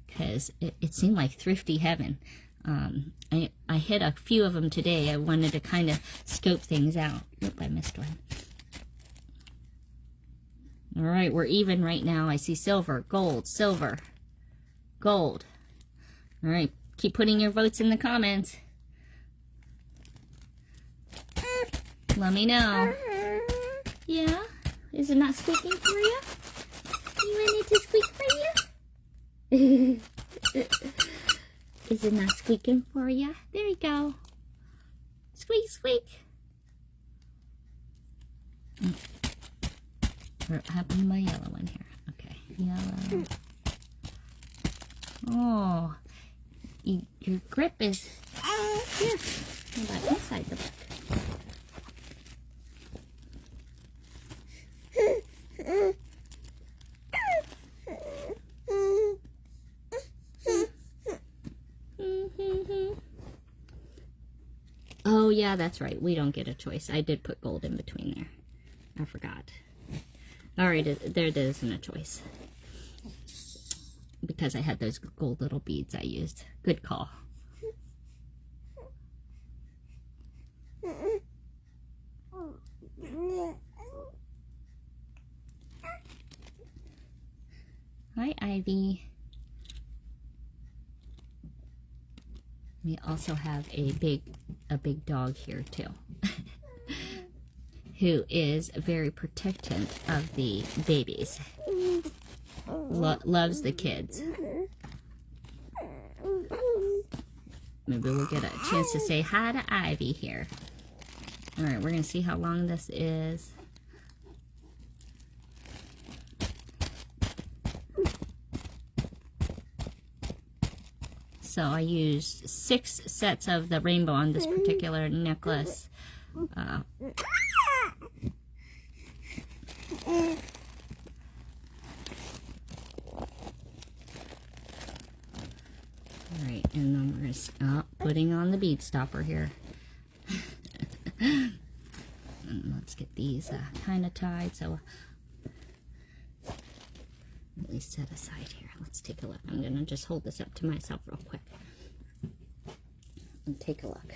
because it seemed like thrifty heaven. I I hit a few of them today. I wanted to kind of scope things out. Oop, I missed one. All right, we're even right now. I see silver, gold, silver, gold. All right, keep putting your votes in the comments. Let me know. Yeah? Is it not squeaking for you? You want it to squeak for you? Is it not squeaking for you? There you go. Squeak, squeak. What happened to my yellow one here? Okay, yellow. Oh, your grip is here. How about inside the book? Oh yeah, that's right. We don't get a choice. I did put gold in between there. I forgot. Alright, there isn't a choice. Because I had those gold little beads I used. Good call. Hi, Ivy. We also have a big dog here too. Who is very protective of the babies. Loves the kids. Maybe we'll get a chance to say hi to Ivy here. Alright, we're going to see how long this is. So I used 6 sets of the rainbow on this particular necklace. Alright, and then we're going to stop putting on the bead stopper here. And let's get these kind of tied. So let me set aside here. Let's take a look. I'm going to just hold this up to myself real quick. And take a look.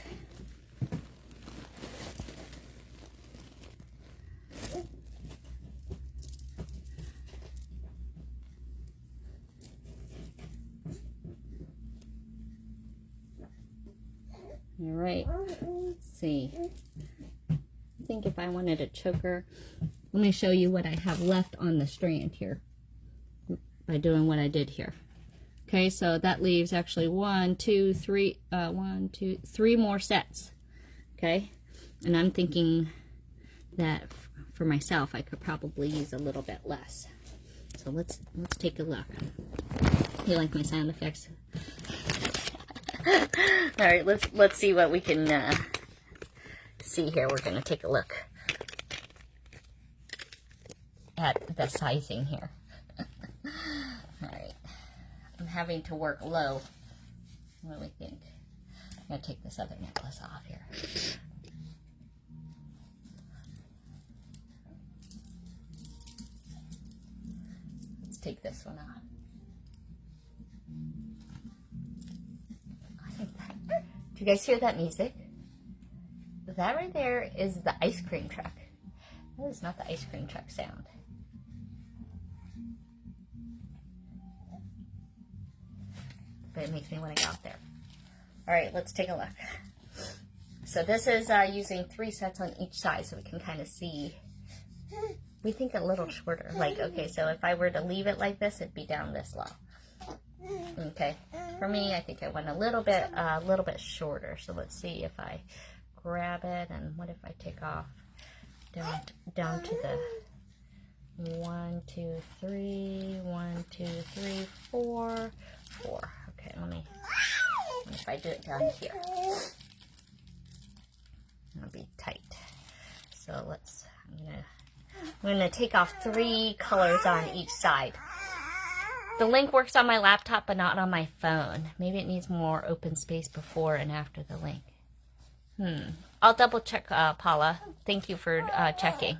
All right, let's see. I think if I wanted a choker, let me show you what I have left on the strand here by doing what I did here. Okay, so that leaves actually 3 more sets. Okay, and I'm thinking that for myself, I could probably use a little bit less. So let's take a look. You like my sound effects? All right, let's see what we can see here. We're going to take a look at the sizing here. All right, I'm having to work low. What do we think? I'm going to take this other necklace off here. Let's take this one off. Do you guys hear that music? That right there is the ice cream truck. That is not the ice cream truck sound. But it makes me want to get out there. Alright, let's take a look. So this is using 3 sets on each side so we can kind of see. We think a little shorter. Like, okay, so if I were to leave it like this, it'd be down this low. Okay, for me, I think I went a little bit shorter. So let's see if I grab it, and what if I take off down to the 1, 2, 3, 1, 2, 3, 4, 4. Okay, let me. If I do it down here, it'll be tight. So I'm gonna take off 3 colors on each side. The link works on my laptop, but not on my phone. Maybe it needs more open space before and after the link. I'll double check, Paula. Thank you for checking.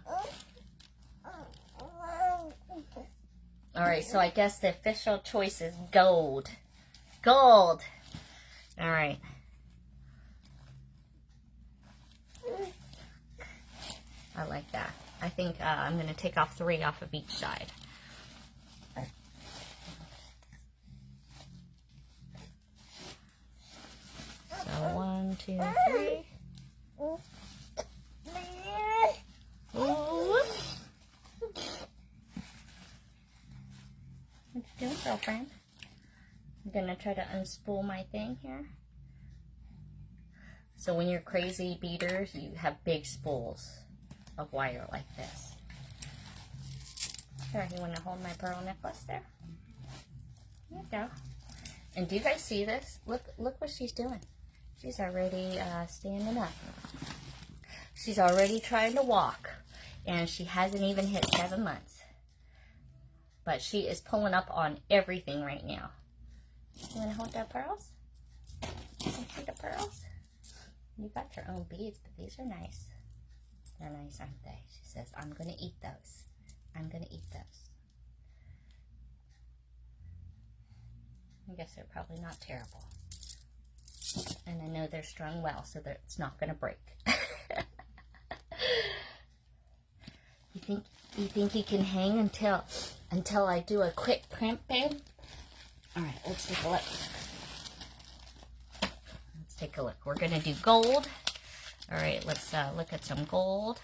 Alright, so I guess the official choice is gold. Gold! Alright. I like that. I think I'm going to take off 3 off of each side. So 1, 2, 3. Ooh. What you doing, girlfriend? I'm going to try to unspool my thing here. So when you're crazy beaders, you have big spools of wire like this. Here, you want to hold my pearl necklace there? There you go. And do you guys see this? Look what she's doing. She's already standing up. She's already trying to walk. And she hasn't even hit 7 months. But she is pulling up on everything right now. You want to hold the pearls? You see the pearls? You got your own beads, but these are nice. They're nice, aren't they? She says, I'm going to eat those. I'm going to eat those. I guess they're probably not terrible. And I know they're strung well, so that it's not going to break. You think you can hang until I do a quick crimp, babe? All right, let's take a look. Let's take a look. We're going to do gold. All right, let's look at some gold.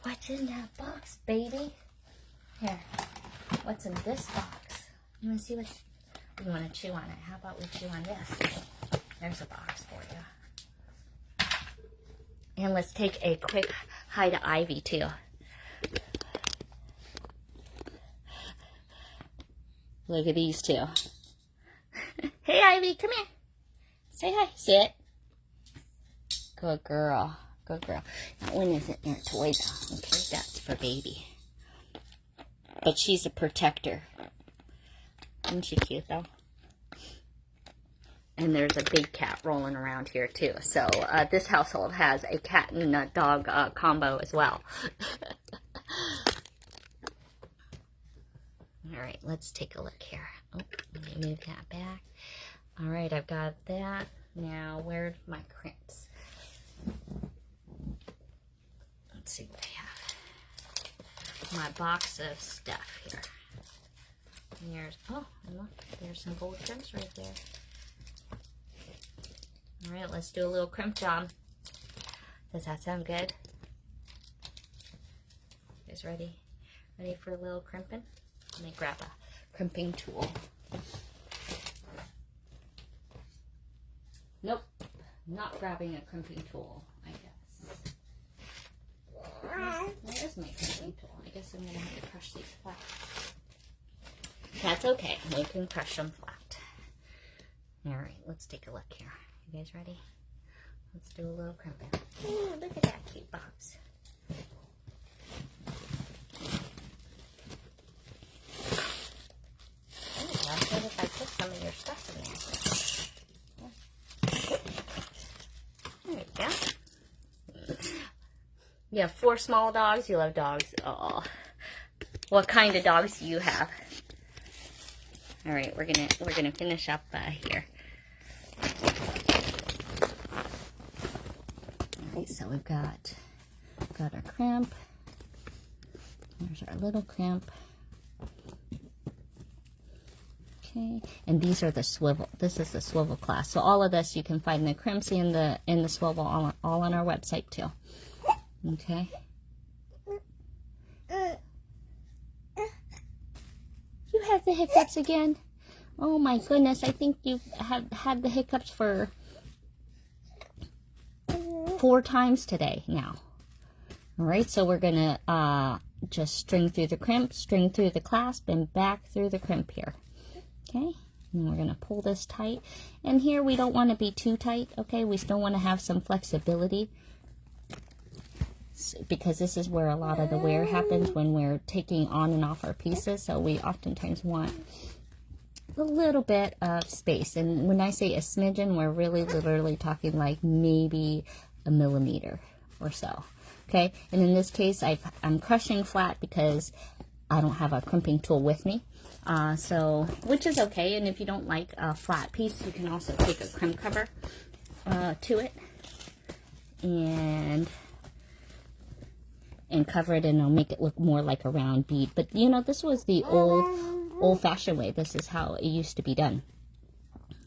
What's in that box, baby? Here, what's in this box? You want to see what's... You want to chew on it. How about we chew on this? There's a box for you. And let's take a quick hi to Ivy, too. Look at these two. Hey, Ivy, come here. Say hi. Sit. Good girl. Good girl. That one isn't your toy, though. Okay, that's for baby. But she's a protector. Isn't she cute, though? And there's a big cat rolling around here, too. So, this household has a cat and a dog combo as well. All right, let's take a look here. Oh, let me move that back. All right, I've got that. Now, where's my crimps? Let's see what I have. My box of stuff here. And there's, oh, and look, there's some gold crimps right there. All right, let's do a little crimp job. Does that sound good? You guys ready? Ready for a little crimping? Let me grab a crimping tool. Nope, not grabbing a crimping tool, I guess. Where's my crimping tool? I guess I'm going to have to crush these flat. That's okay, we can crush them flat. Alright, let's take a look here. You guys ready? Let's do a little crimping. Ooh, look at that cute box. What if I put some of your stuff in there? There we go. You have 4 small dogs. You love dogs. Oh, what kind of dogs do you have? All right, we're gonna finish up here. All right, so we've got our crimp. There's our little crimp. Okay, and these are the swivel. This is the swivel class. So all of this you can find in the crimps and the swivel all on our website too. Okay. You have the hiccups again. Oh my goodness! I think you've had the hiccups for 4 times today now. All right, so we're gonna just string through the crimp, string through the clasp, and back through the crimp here. Okay, and we're going to pull this tight. And here we don't want to be too tight, okay? We still want to have some flexibility because this is where a lot of the wear happens when we're taking on and off our pieces. So we oftentimes want a little bit of space. And when I say a smidgen, we're really literally talking like maybe a millimeter or so, okay? And in this case, I'm crushing flat because I don't have a crimping tool with me. So, which is okay, and if you don't like a flat piece, you can also take a crimp cover to it, and and cover it, and it'll make it look more like a round bead. But you know, this was the old-fashioned way. This is how it used to be done.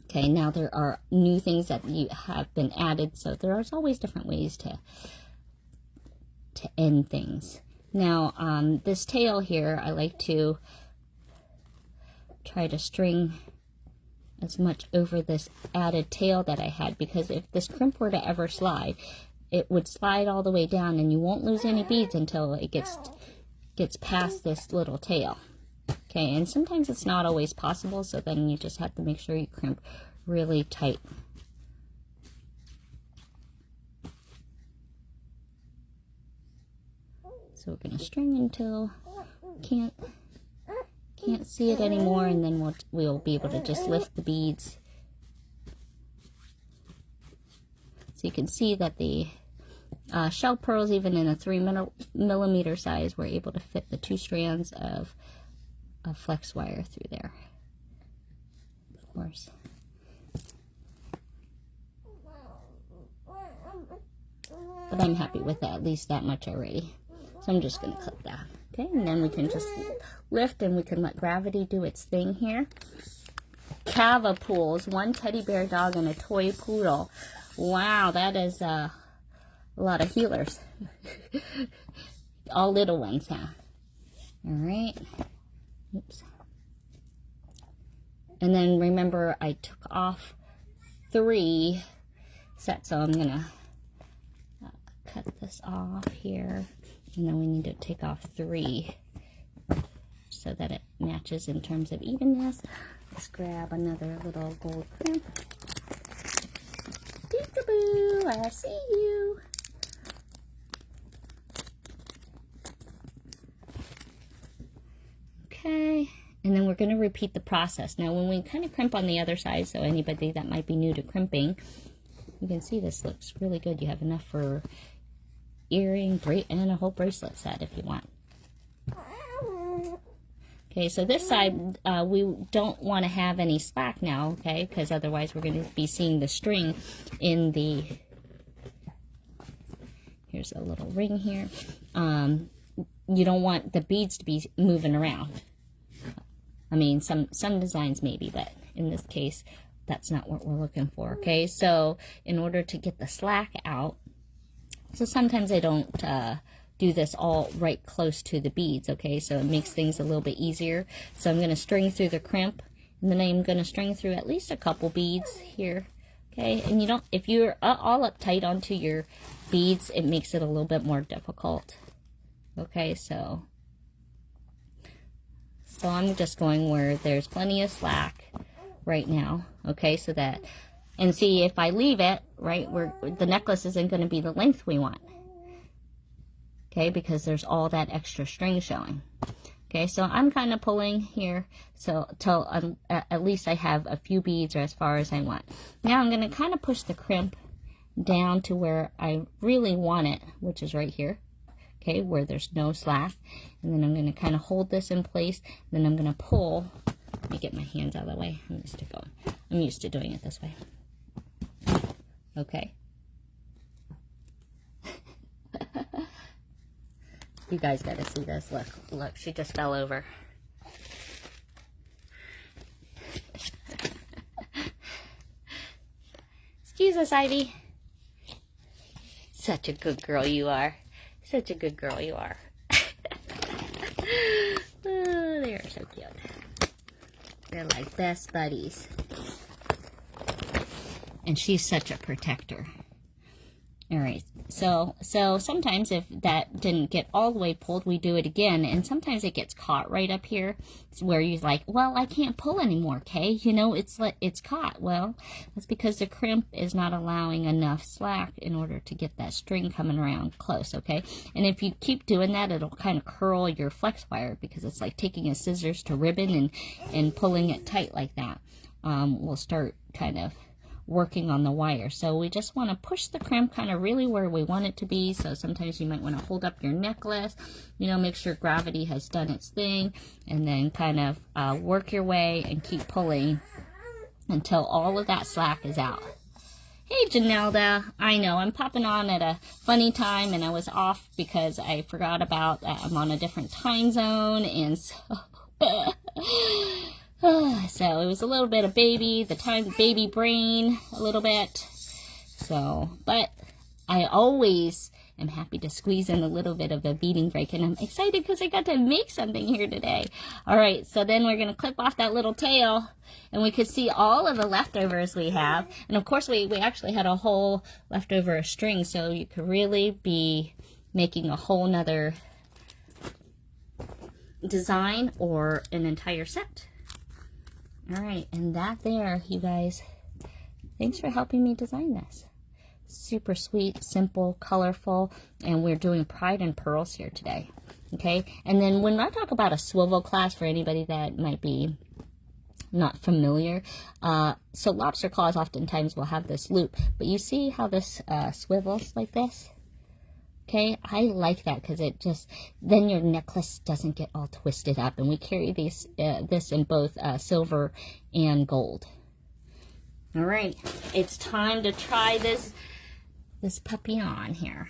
Okay, now there are new things that have been added, so there's always different ways to end things. Now, this tail here, I like to try to string as much over this added tail that I had, because if this crimp were to ever slide, it would slide all the way down, and you won't lose any beads until it gets past this little tail. Okay, and sometimes it's not always possible, so then you just have to make sure you crimp really tight. So we're going to string until can't see it anymore, and then we'll be able to just lift the beads. So you can see that the shell pearls, even in a 3mm size, were able to fit the 2 strands of flex wire through there, of course. But I'm happy with at least that much already. So I'm just going to clip that. Okay, and then we can just lift, and we can let gravity do its thing here. Cavapools, 1 teddy bear dog and a toy poodle. Wow, that is a lot of healers. All little ones, huh? All right. Oops. And then remember, I took off 3 sets, so I'm going to cut this off here. And then we need to take off 3 so that it matches in terms of evenness. Let's grab another little gold crimp. Peekaboo, I see you. Okay, and then we're going to repeat the process. Now when we kind of crimp on the other side, so anybody that might be new to crimping, you can see this looks really good. You have enough for earring, and a whole bracelet set if you want. Okay, so this side, we don't want to have any slack now, okay, because otherwise we're going to be seeing the string in the, here's a little ring here. You don't want the beads to be moving around. I mean, some designs maybe, but in this case, that's not what we're looking for, okay? So in order to get the slack out, so sometimes I don't do this all right close to the beads, okay? So it makes things a little bit easier. So I'm going to string through the crimp, and then I'm going to string through at least a couple beads here, okay? And you don't, if you're all uptight onto your beads, it makes it a little bit more difficult, okay? So I'm just going where there's plenty of slack right now, okay? So that, and see, if I leave it, right, where the necklace isn't going to be the length we want. Okay, because there's all that extra string showing. Okay, so I'm kind of pulling here, so till at least I have a few beads or as far as I want. Now I'm going to kind of push the crimp down to where I really want it, which is right here. Okay, where there's no slack. And then I'm going to kind of hold this in place. Then I'm going to pull. Let me get my hands out of the way. I'm used to doing it this way. Okay. You guys got to see this. Look, she just fell over. Excuse us, Ivy. Such a good girl you are. Such a good girl you are. Oh, they are so cute. They're like best buddies. And she's such a protector. All right, so sometimes if that didn't get all the way pulled, we do it again, and sometimes it gets caught right up here, where you're like, well, I can't pull anymore, Kay. You know, it's caught. Well, that's because the crimp is not allowing enough slack in order to get that string coming around close, okay? And if you keep doing that, it'll kind of curl your flex wire, because it's like taking a scissors to ribbon and pulling it tight like that. We'll start kind of working on the wire. So we just want to push the crimp kind of really where we want it to be. So sometimes you might want to hold up your necklace, you know, make sure gravity has done its thing, and then kind of work your way and keep pulling until all of that slack is out. Hey, Janelda. I know I'm popping on at a funny time, and I was off because I forgot about I'm on a different time zone, and so so it was a little bit of baby brain, a little bit. So, but I always am happy to squeeze in a little bit of a beading break, and I'm excited because I got to make something here today. All right, so then we're going to clip off that little tail, and we could see all of the leftovers we have. And of course, we actually had a whole leftover string, so you could really be making a whole nother design or an entire set. All right, and that there, you guys, thanks for helping me design this. Super sweet, simple, colorful, and we're doing pride and pearls here today. Okay, and then when I talk about a swivel clasp, for anybody that might be not familiar, so lobster claws oftentimes will have this loop, but you see how this swivels like this? Okay, I like that because it just, then your necklace doesn't get all twisted up, and we carry this in both silver and gold. All right, it's time to try this puppy on here.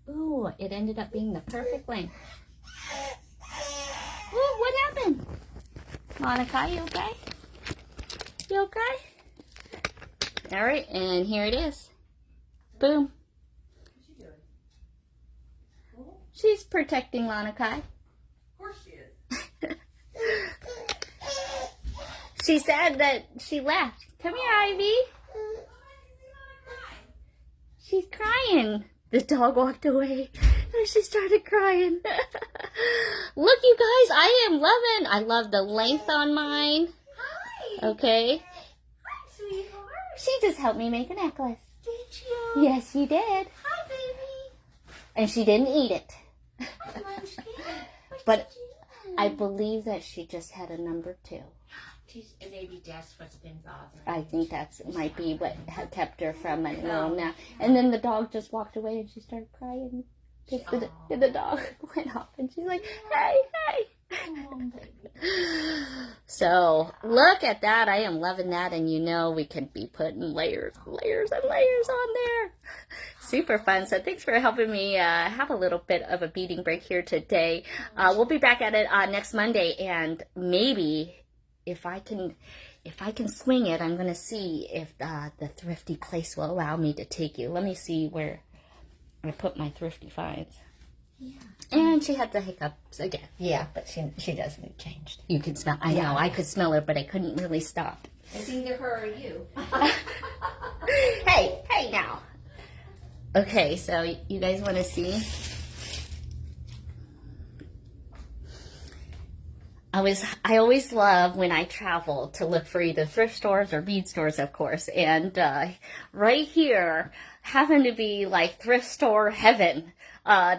Ooh, it ended up being the perfect length. Ooh, what happened? Monica, you okay? You okay? All right, and here it is. Boom. She's protecting Lanakai. Of course she is. She said that she left. Come here, Ivy. She's crying. The dog walked away and she started crying. Look, you guys, I love the length on mine. Hi. Okay. Hi, sweetheart. She just helped me make a necklace. Did you? Yes, she did. Hi, baby. And she didn't eat it. Hi, Munchkin. But I believe that she just had a number 2. Maybe that's what's been bothering. I think that's might be what had kept her from it now. And then the dog just walked away and she started crying. Because the dog went off and she's like, hey, hey. Oh, baby. So look at that. I am loving that. And you know we could be putting layers and layers and layers on there. Super fun. So thanks for helping me have a little bit of a beading break here today. We'll be back at it next Monday, and maybe if I can swing it, I'm going to see if the thrifty place will allow me to take you. Let me see where I put my thrifty finds. Yeah. And she had the hiccups again. Yeah, but she doesn't changed. You could smell. I know. I could smell her, but I couldn't really stop. It's either her or you. Hey now. Okay, so you guys want to see? I always love when I travel to look for either thrift stores or bead stores, of course. And right here happened to be like thrift store heaven.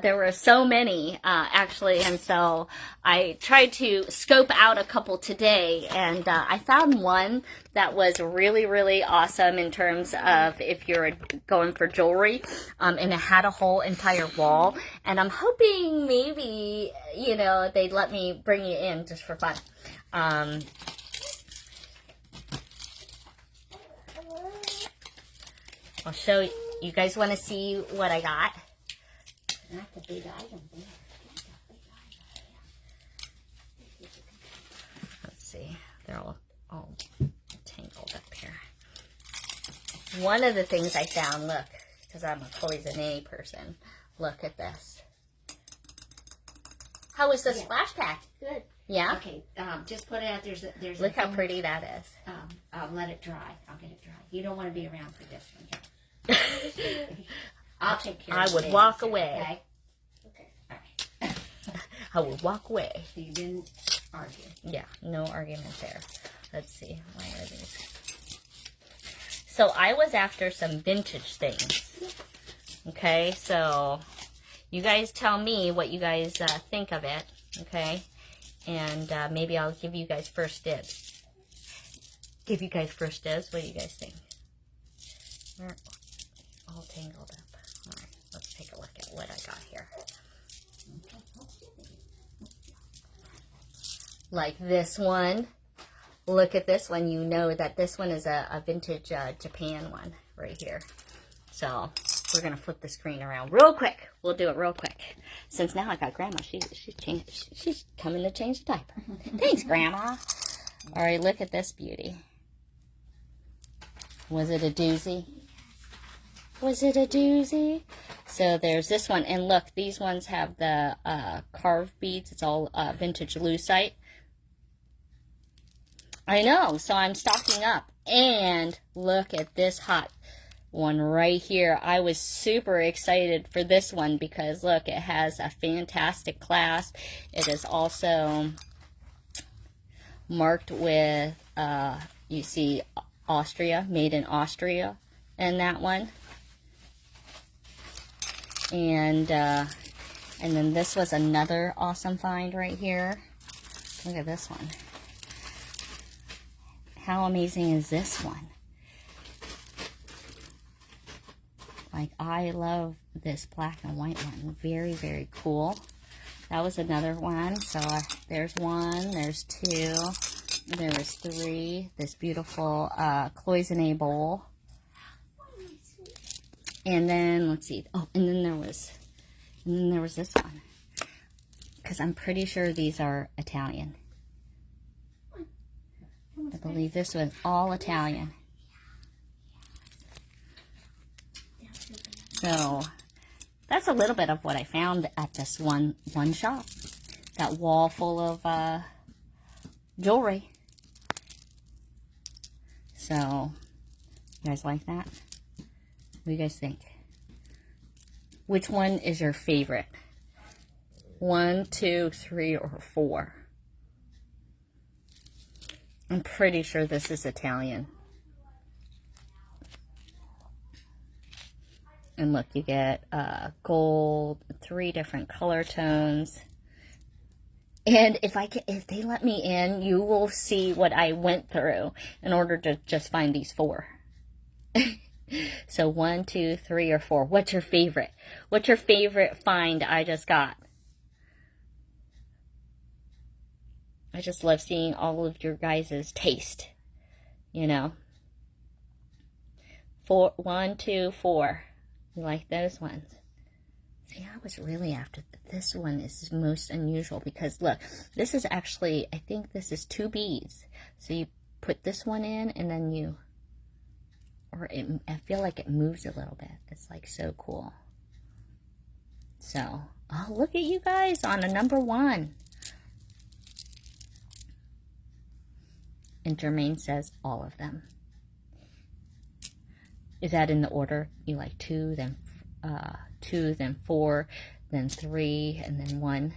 There were so many, actually, and so I tried to scope out a couple today, and I found one that was really, really awesome in terms of if you're going for jewelry, and it had a whole entire wall, and I'm hoping maybe, you know, they'd let me bring you in just for fun. I'll show you. You guys want to see what I got? Not the big item there. Let's see. They're all tangled up here. One of the things I found, look, because I'm a poison A person. Look at this. How was the splash pack? Good. Yeah? Okay, just put it out. There's Look how pretty that is. I'll let it dry. I'll get it dry. You don't want to be around for this one. I'll take care of it. I would walk away. Okay? Okay. All right. I would walk away. So you didn't argue. Yeah, no argument there. Let's see. Why are these? So I was after some vintage things. Okay, so you guys tell me what you guys think of it. Okay, and maybe I'll give you guys first dibs. What do you guys think? We're all tangled up. All right, let's take a look at what I got here. like this one. Look at this one. You know that this one is a vintage Japan one right here. So we're going to flip the screen around real quick. We'll do it real quick. Since now I got Grandma. She's coming to change the diaper. Thanks, Grandma. All right, look at this beauty. Was it a doozy? Was it a doozy? So there's this one. And look, these ones have the carved beads. It's all vintage lucite. I know. So I'm stocking up. And look at this hot one right here. I was super excited for this one because look, it has a fantastic clasp. It is also marked with, you see, Austria, made in Austria in that one. And then this was another awesome find right here. Look at this one. How amazing is this one? Like, I love this black and white one. Very, very cool. That was another one. So there's one, there's two, there's three. This beautiful cloisonne bowl. And then, let's see. Oh, and then there was this one. Because I'm pretty sure these are Italian. I believe this was all Italian. So that's a little bit of what I found at this one shop. That wall full of jewelry. So, you guys like that? What do you guys think? Which one is your favorite? 1, 2, 3, or 4? I'm pretty sure this is Italian. And look, you get gold, 3 different color tones. And if they let me in, you will see what I went through in order to just find these 4. So 1, 2, 3, or 4. What's your favorite? What's your favorite find I just got? I just love seeing all of your guys' taste, you know. 4, 1, 2, 4. You like those ones? See, I was really after this one. Is most unusual because look, this is actually, I think this is 2 beads. So you put this one in and then you, I feel like it moves a little bit. It's like so cool. So, oh, look at you guys on a number 1. And Jermaine says all of them. Is that in the order? You like 2, then 2, then 4, then 3, and then 1.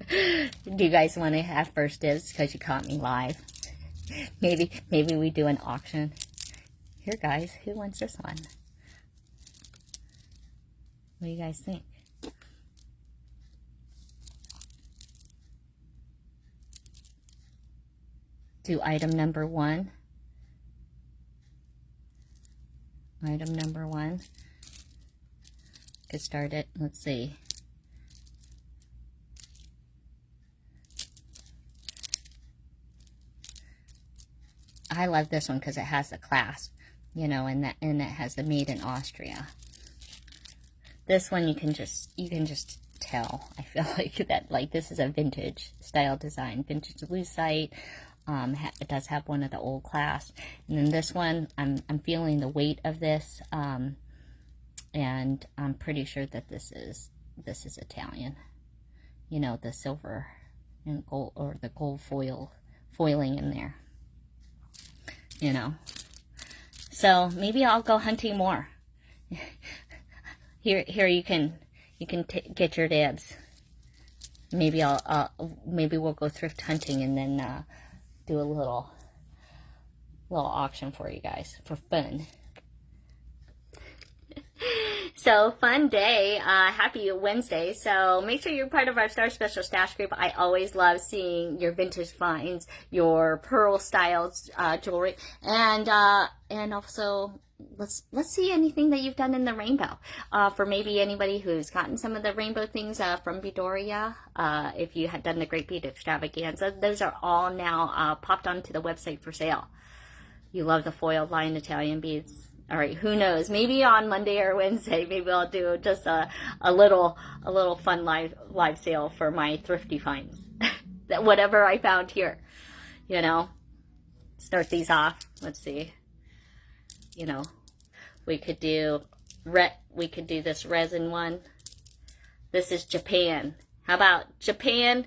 Do you guys want to have first dibs because you caught me live? Maybe we do an auction. Here, guys, who wants this one? What do you guys think? Do item number 1. Item number 1. Get started. Let's see. I love this one because it has the clasp, you know, and it has the made in Austria. This one you can just tell. I feel like this is a vintage style design, vintage lucite. It does have one of the old clasps, and then this one, I'm feeling the weight of this, and I'm pretty sure that this is Italian. You know, the silver and gold, or the gold foiling in there. You know, so maybe I'll go hunting more. Here you can get your dabs. Maybe maybe we'll go thrift hunting and then do a little auction for you guys for fun. So, fun day. Happy Wednesday. So, make sure you're part of our Star Special Stash group. I always love seeing your vintage finds, your pearl style jewelry, and also let's see anything that you've done in the rainbow. For maybe anybody who's gotten some of the rainbow things from Beadoria, if you had done the Great Bead Extravaganza, those are all now popped onto the website for sale. You love the foiled line Italian beads. All right, who knows? Maybe on Monday or Wednesday, maybe I'll do just a little fun live sale for my thrifty finds. That whatever I found here, you know. Start these off. Let's see. You know, we could do this resin one. This is Japan. How about Japan?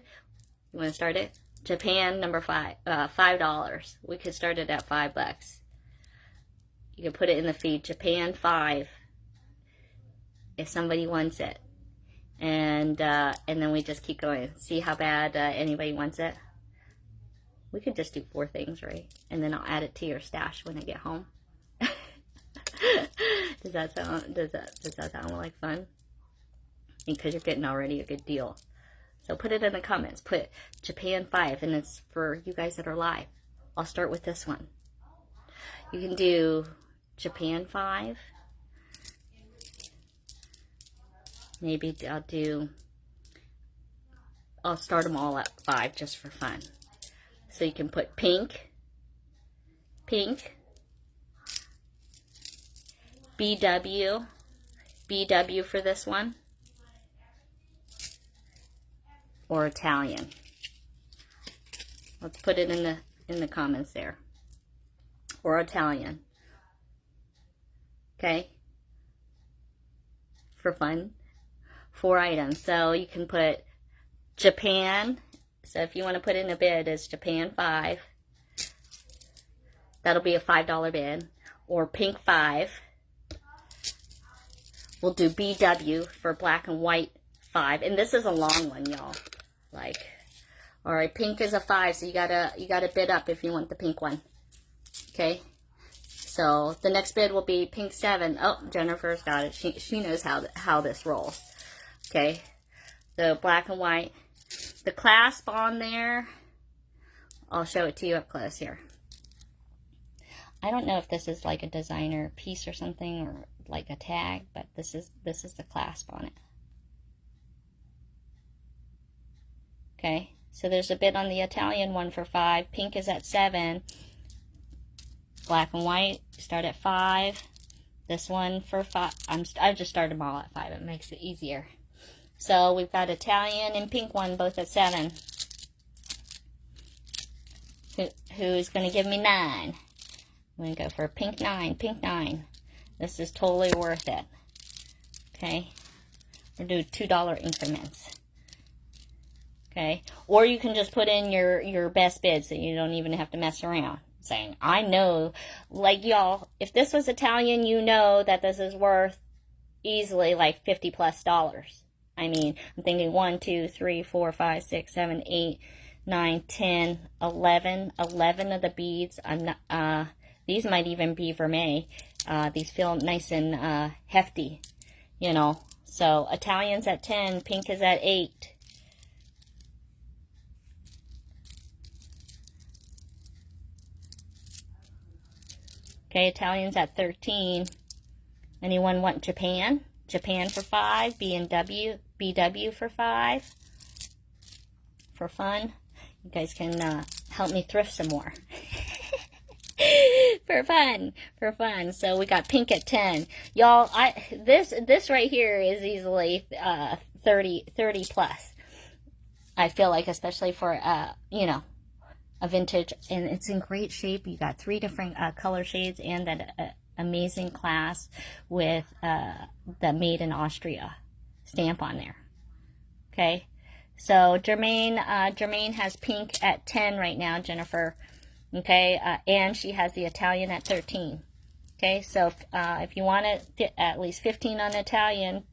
You want to start it? Japan number $5. We could start it at $5. You can put it in the feed. Japan 5. If somebody wants it, and then we just keep going. See how bad anybody wants it. We could just do 4 things, right? And then I'll add it to your stash when I get home. Does that sound like fun? Because you're getting already a good deal. So put it in the comments. Put Japan 5, and it's for you guys that are live. I'll start with this one. You can do Japan 5. Maybe I'll start them all at 5 just for fun. So you can put pink, BW for this one, or Italian. Let's put it in the comments there. Or Italian. Okay? For fun. 4 items. So you can put Japan. So if you want to put in a bid, it's Japan 5. That'll be a $5 bid. Or pink 5. We'll do BW for black and white 5. And this is a long one, y'all. Like, all right, pink is a 5, so you gotta bid up if you want the pink one. Okay. So the next bid will be pink 7. Oh, Jennifer's got it. She knows how this rolls. Okay. The black and white. The clasp on there, I'll show it to you up close here. I don't know if this is like a designer piece or something, or like a tag, but this is the clasp on it. Okay, so there's a bid on the Italian one for 5. Pink is at 7. Black and white start at 5. This one for 5. I've just started them all at 5. It makes it easier. So we've got Italian and pink one both at 7. Who's going to give me 9? I'm going to go for pink 9. Pink 9. This is totally worth it. Okay. We'll do $2 increments. Okay. Or you can just put in your best bid so you don't even have to mess around. Saying, I know, like y'all, if this was Italian, you know that this is worth easily like $50+. I mean, I'm thinking 1, 2, 3, 4, 5, 6, 7, 8, 9, 10, 11. 11 of the beads. These might even be vermeil. These feel nice and hefty, you know. So Italian's at 10, pink is at 8. Okay, Italian's at 13. Anyone want Japan? Japan for 5, BW for 5. For fun. You guys can help me thrift some more. For fun. So we got pink at 10. Y'all, this right here is easily 30 plus. I feel like, especially for you know, a vintage, and it's in great shape. You got 3 different color shades and that amazing class with the Made in Austria stamp on there. Okay, so Jermaine has pink at 10 right now, Jennifer. Okay, and she has the Italian at 13. Okay, so if you want it at least 15 on Italian,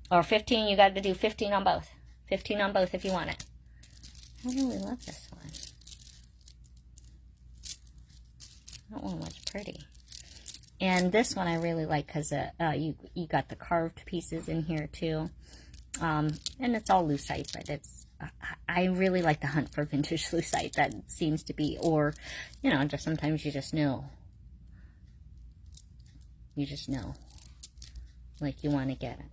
or 15, you got to do 15 on both. 15 on both if you want it. I really love this one. That one was pretty. And this one I really like because you got the carved pieces in here too. And it's all lucite, but I really like the hunt for vintage lucite. That seems to be, or, you know, just sometimes you just know. You just know. Like you want to get it.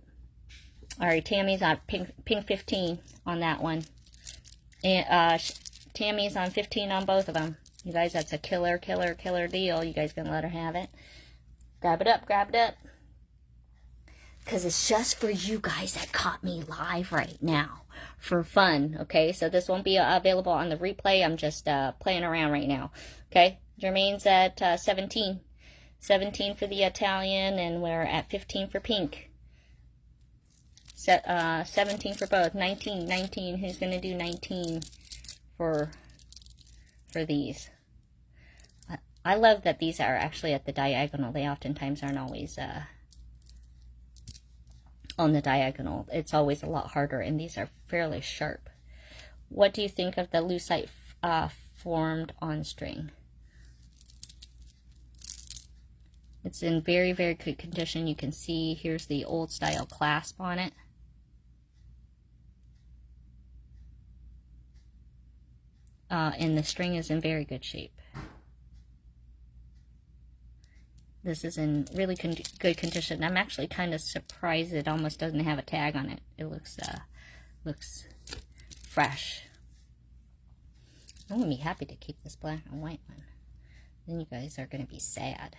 All right, Tammy's on pink 15 on that one. And Tammy's on 15 on both of them. You guys, that's a killer deal. You guys gonna let her have it? Grab it up, grab it up. Because it's just for you guys that caught me live right now. For fun, okay? So this won't be available on the replay. I'm just playing around right now, okay? Jermaine's at 17. 17 for the Italian, and we're at 15 for pink. 17 for both. 19. Who's going to do 19 for these? I love that these are actually at the diagonal. They oftentimes aren't always on the diagonal. It's always a lot harder, and these are fairly sharp. What do you think of the lucite formed on string? It's in very good condition. You can see here's the old style clasp on it. And the string is in very good shape. This is in really good condition. I'm actually kind of surprised it almost doesn't have a tag on it. It looks fresh. I'm going to be happy to keep this black and white one. Then you guys are going to be sad.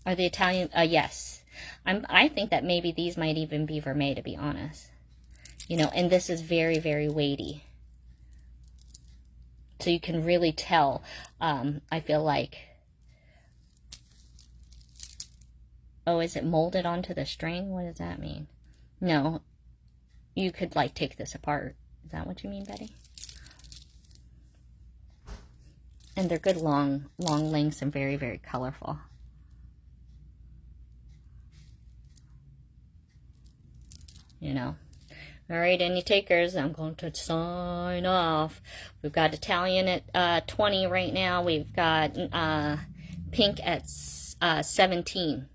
Are the Italian? Yes. I think that maybe these might even be vermeil, to be honest. You know, and this is very weighty. So you can really tell, I feel like. Oh, is it molded onto the string? What does that mean? No. You could, like, take this apart. Is that what you mean, Betty? And they're good long lengths and very colorful. You know. All right, any takers? I'm going to sign off. We've got Italian at 20 right now. We've got pink at 17.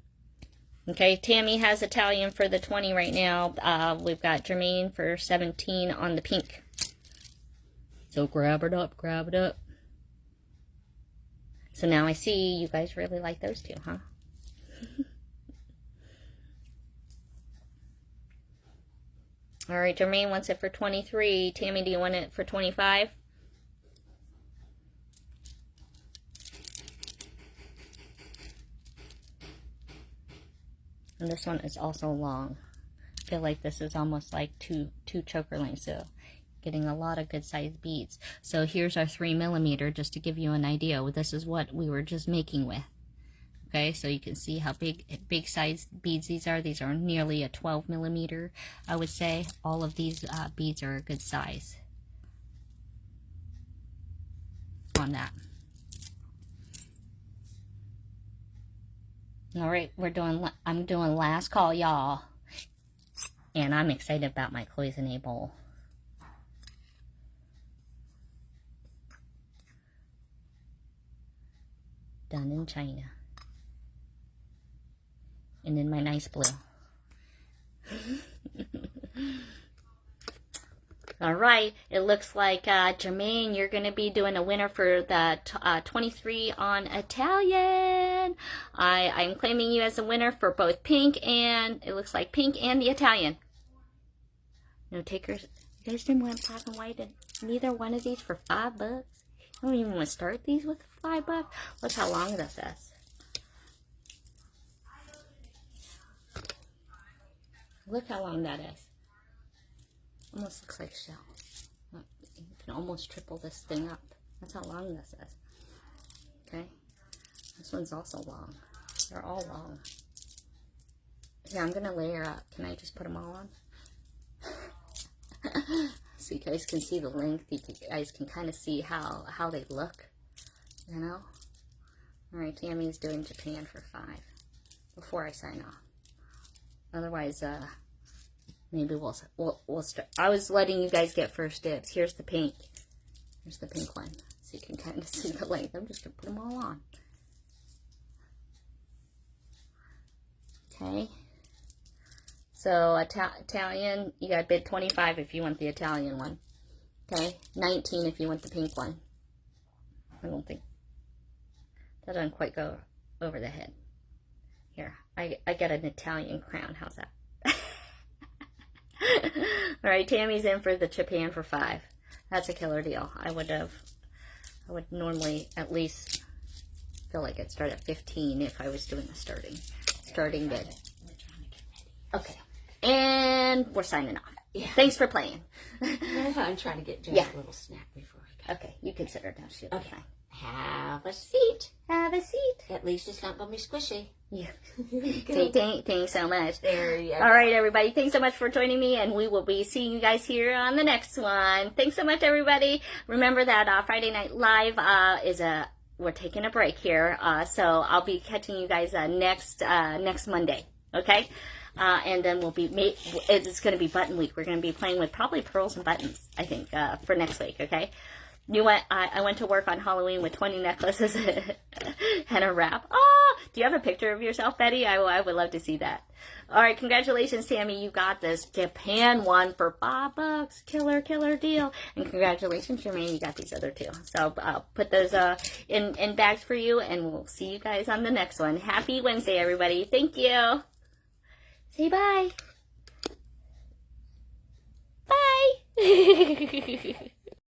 Okay, Tammy has Italian for the 20 right now. We've got Jermaine for 17 on the pink. So grab it up, grab it up. So now I see you guys really like those two, huh? All right, Jermaine wants it for 23. Tammy, do you want it for 25? And this one is also long. I feel like this is almost like two choker lengths, so getting a lot of good sized beads. So here's our 3mm, just to give you an idea. This is what we were just making with. Okay, so you can see how big size beads these are. These are nearly a 12mm, I would say. All of these beads are a good size on that. All right, I'm doing last call, y'all. And I'm excited about my cloisonne bowl. Done in China. And in my nice blue. All right, it looks like Jermaine, you're going to be doing a winner for the 23 on Italian. I'm claiming you as a winner for both pink and, it looks like pink and the Italian. No takers. You guys didn't want black and white and neither one of these for $5. I don't even want to start these with $5. Look how long this is. Look how long that is. Almost looks like shell. You can almost triple this thing up. That's how long this is. Okay. This one's also long. They're all long. Yeah, I'm going to layer up. Can I just put them all on? So you guys can see the length. You guys can kind of see how they look. You know? Alright, Tammy's doing Japan for 5. Before I sign off. Otherwise, maybe we'll start. I was letting you guys get first dibs. Here's the pink. Here's the pink one. So you can kind of see the length. I'm just going to put them all on. Okay. So Italian, you got bid 25 if you want the Italian one. Okay, 19 if you want the pink one. I don't think that doesn't quite go over the head. Here, I get an Italian crown. How's that? All right, Tammy's in for the Japan for 5. That's a killer deal. I would normally at least feel like I'd start at 15 if I was doing a starting bid. Okay, and we're signing off. Yeah. Thanks for playing. I'm trying to get Jen a little snack before I go. Okay, you can sit her down. She'll be fine. Have a seat. Have a seat. At least it's not going to be squishy. Yeah. Thanks so much. There you go. All right, everybody. Thanks so much for joining me, and we will be seeing you guys here on the next one. Thanks so much, everybody. Remember that Friday Night Live we're taking a break here, so I'll be catching you guys next Monday. Okay. And then it's going to be button week. We're going to be playing with probably pearls and buttons, I think, for next week, okay? I went to work on Halloween with 20 necklaces and a wrap. Oh, do you have a picture of yourself, Betty? I would love to see that. All right, congratulations, Tammy. You got this Japan one for $5. Killer deal. And congratulations, Jermaine. You got these other two. So I'll put those in bags for you, and we'll see you guys on the next one. Happy Wednesday, everybody. Thank you. Say bye. Bye.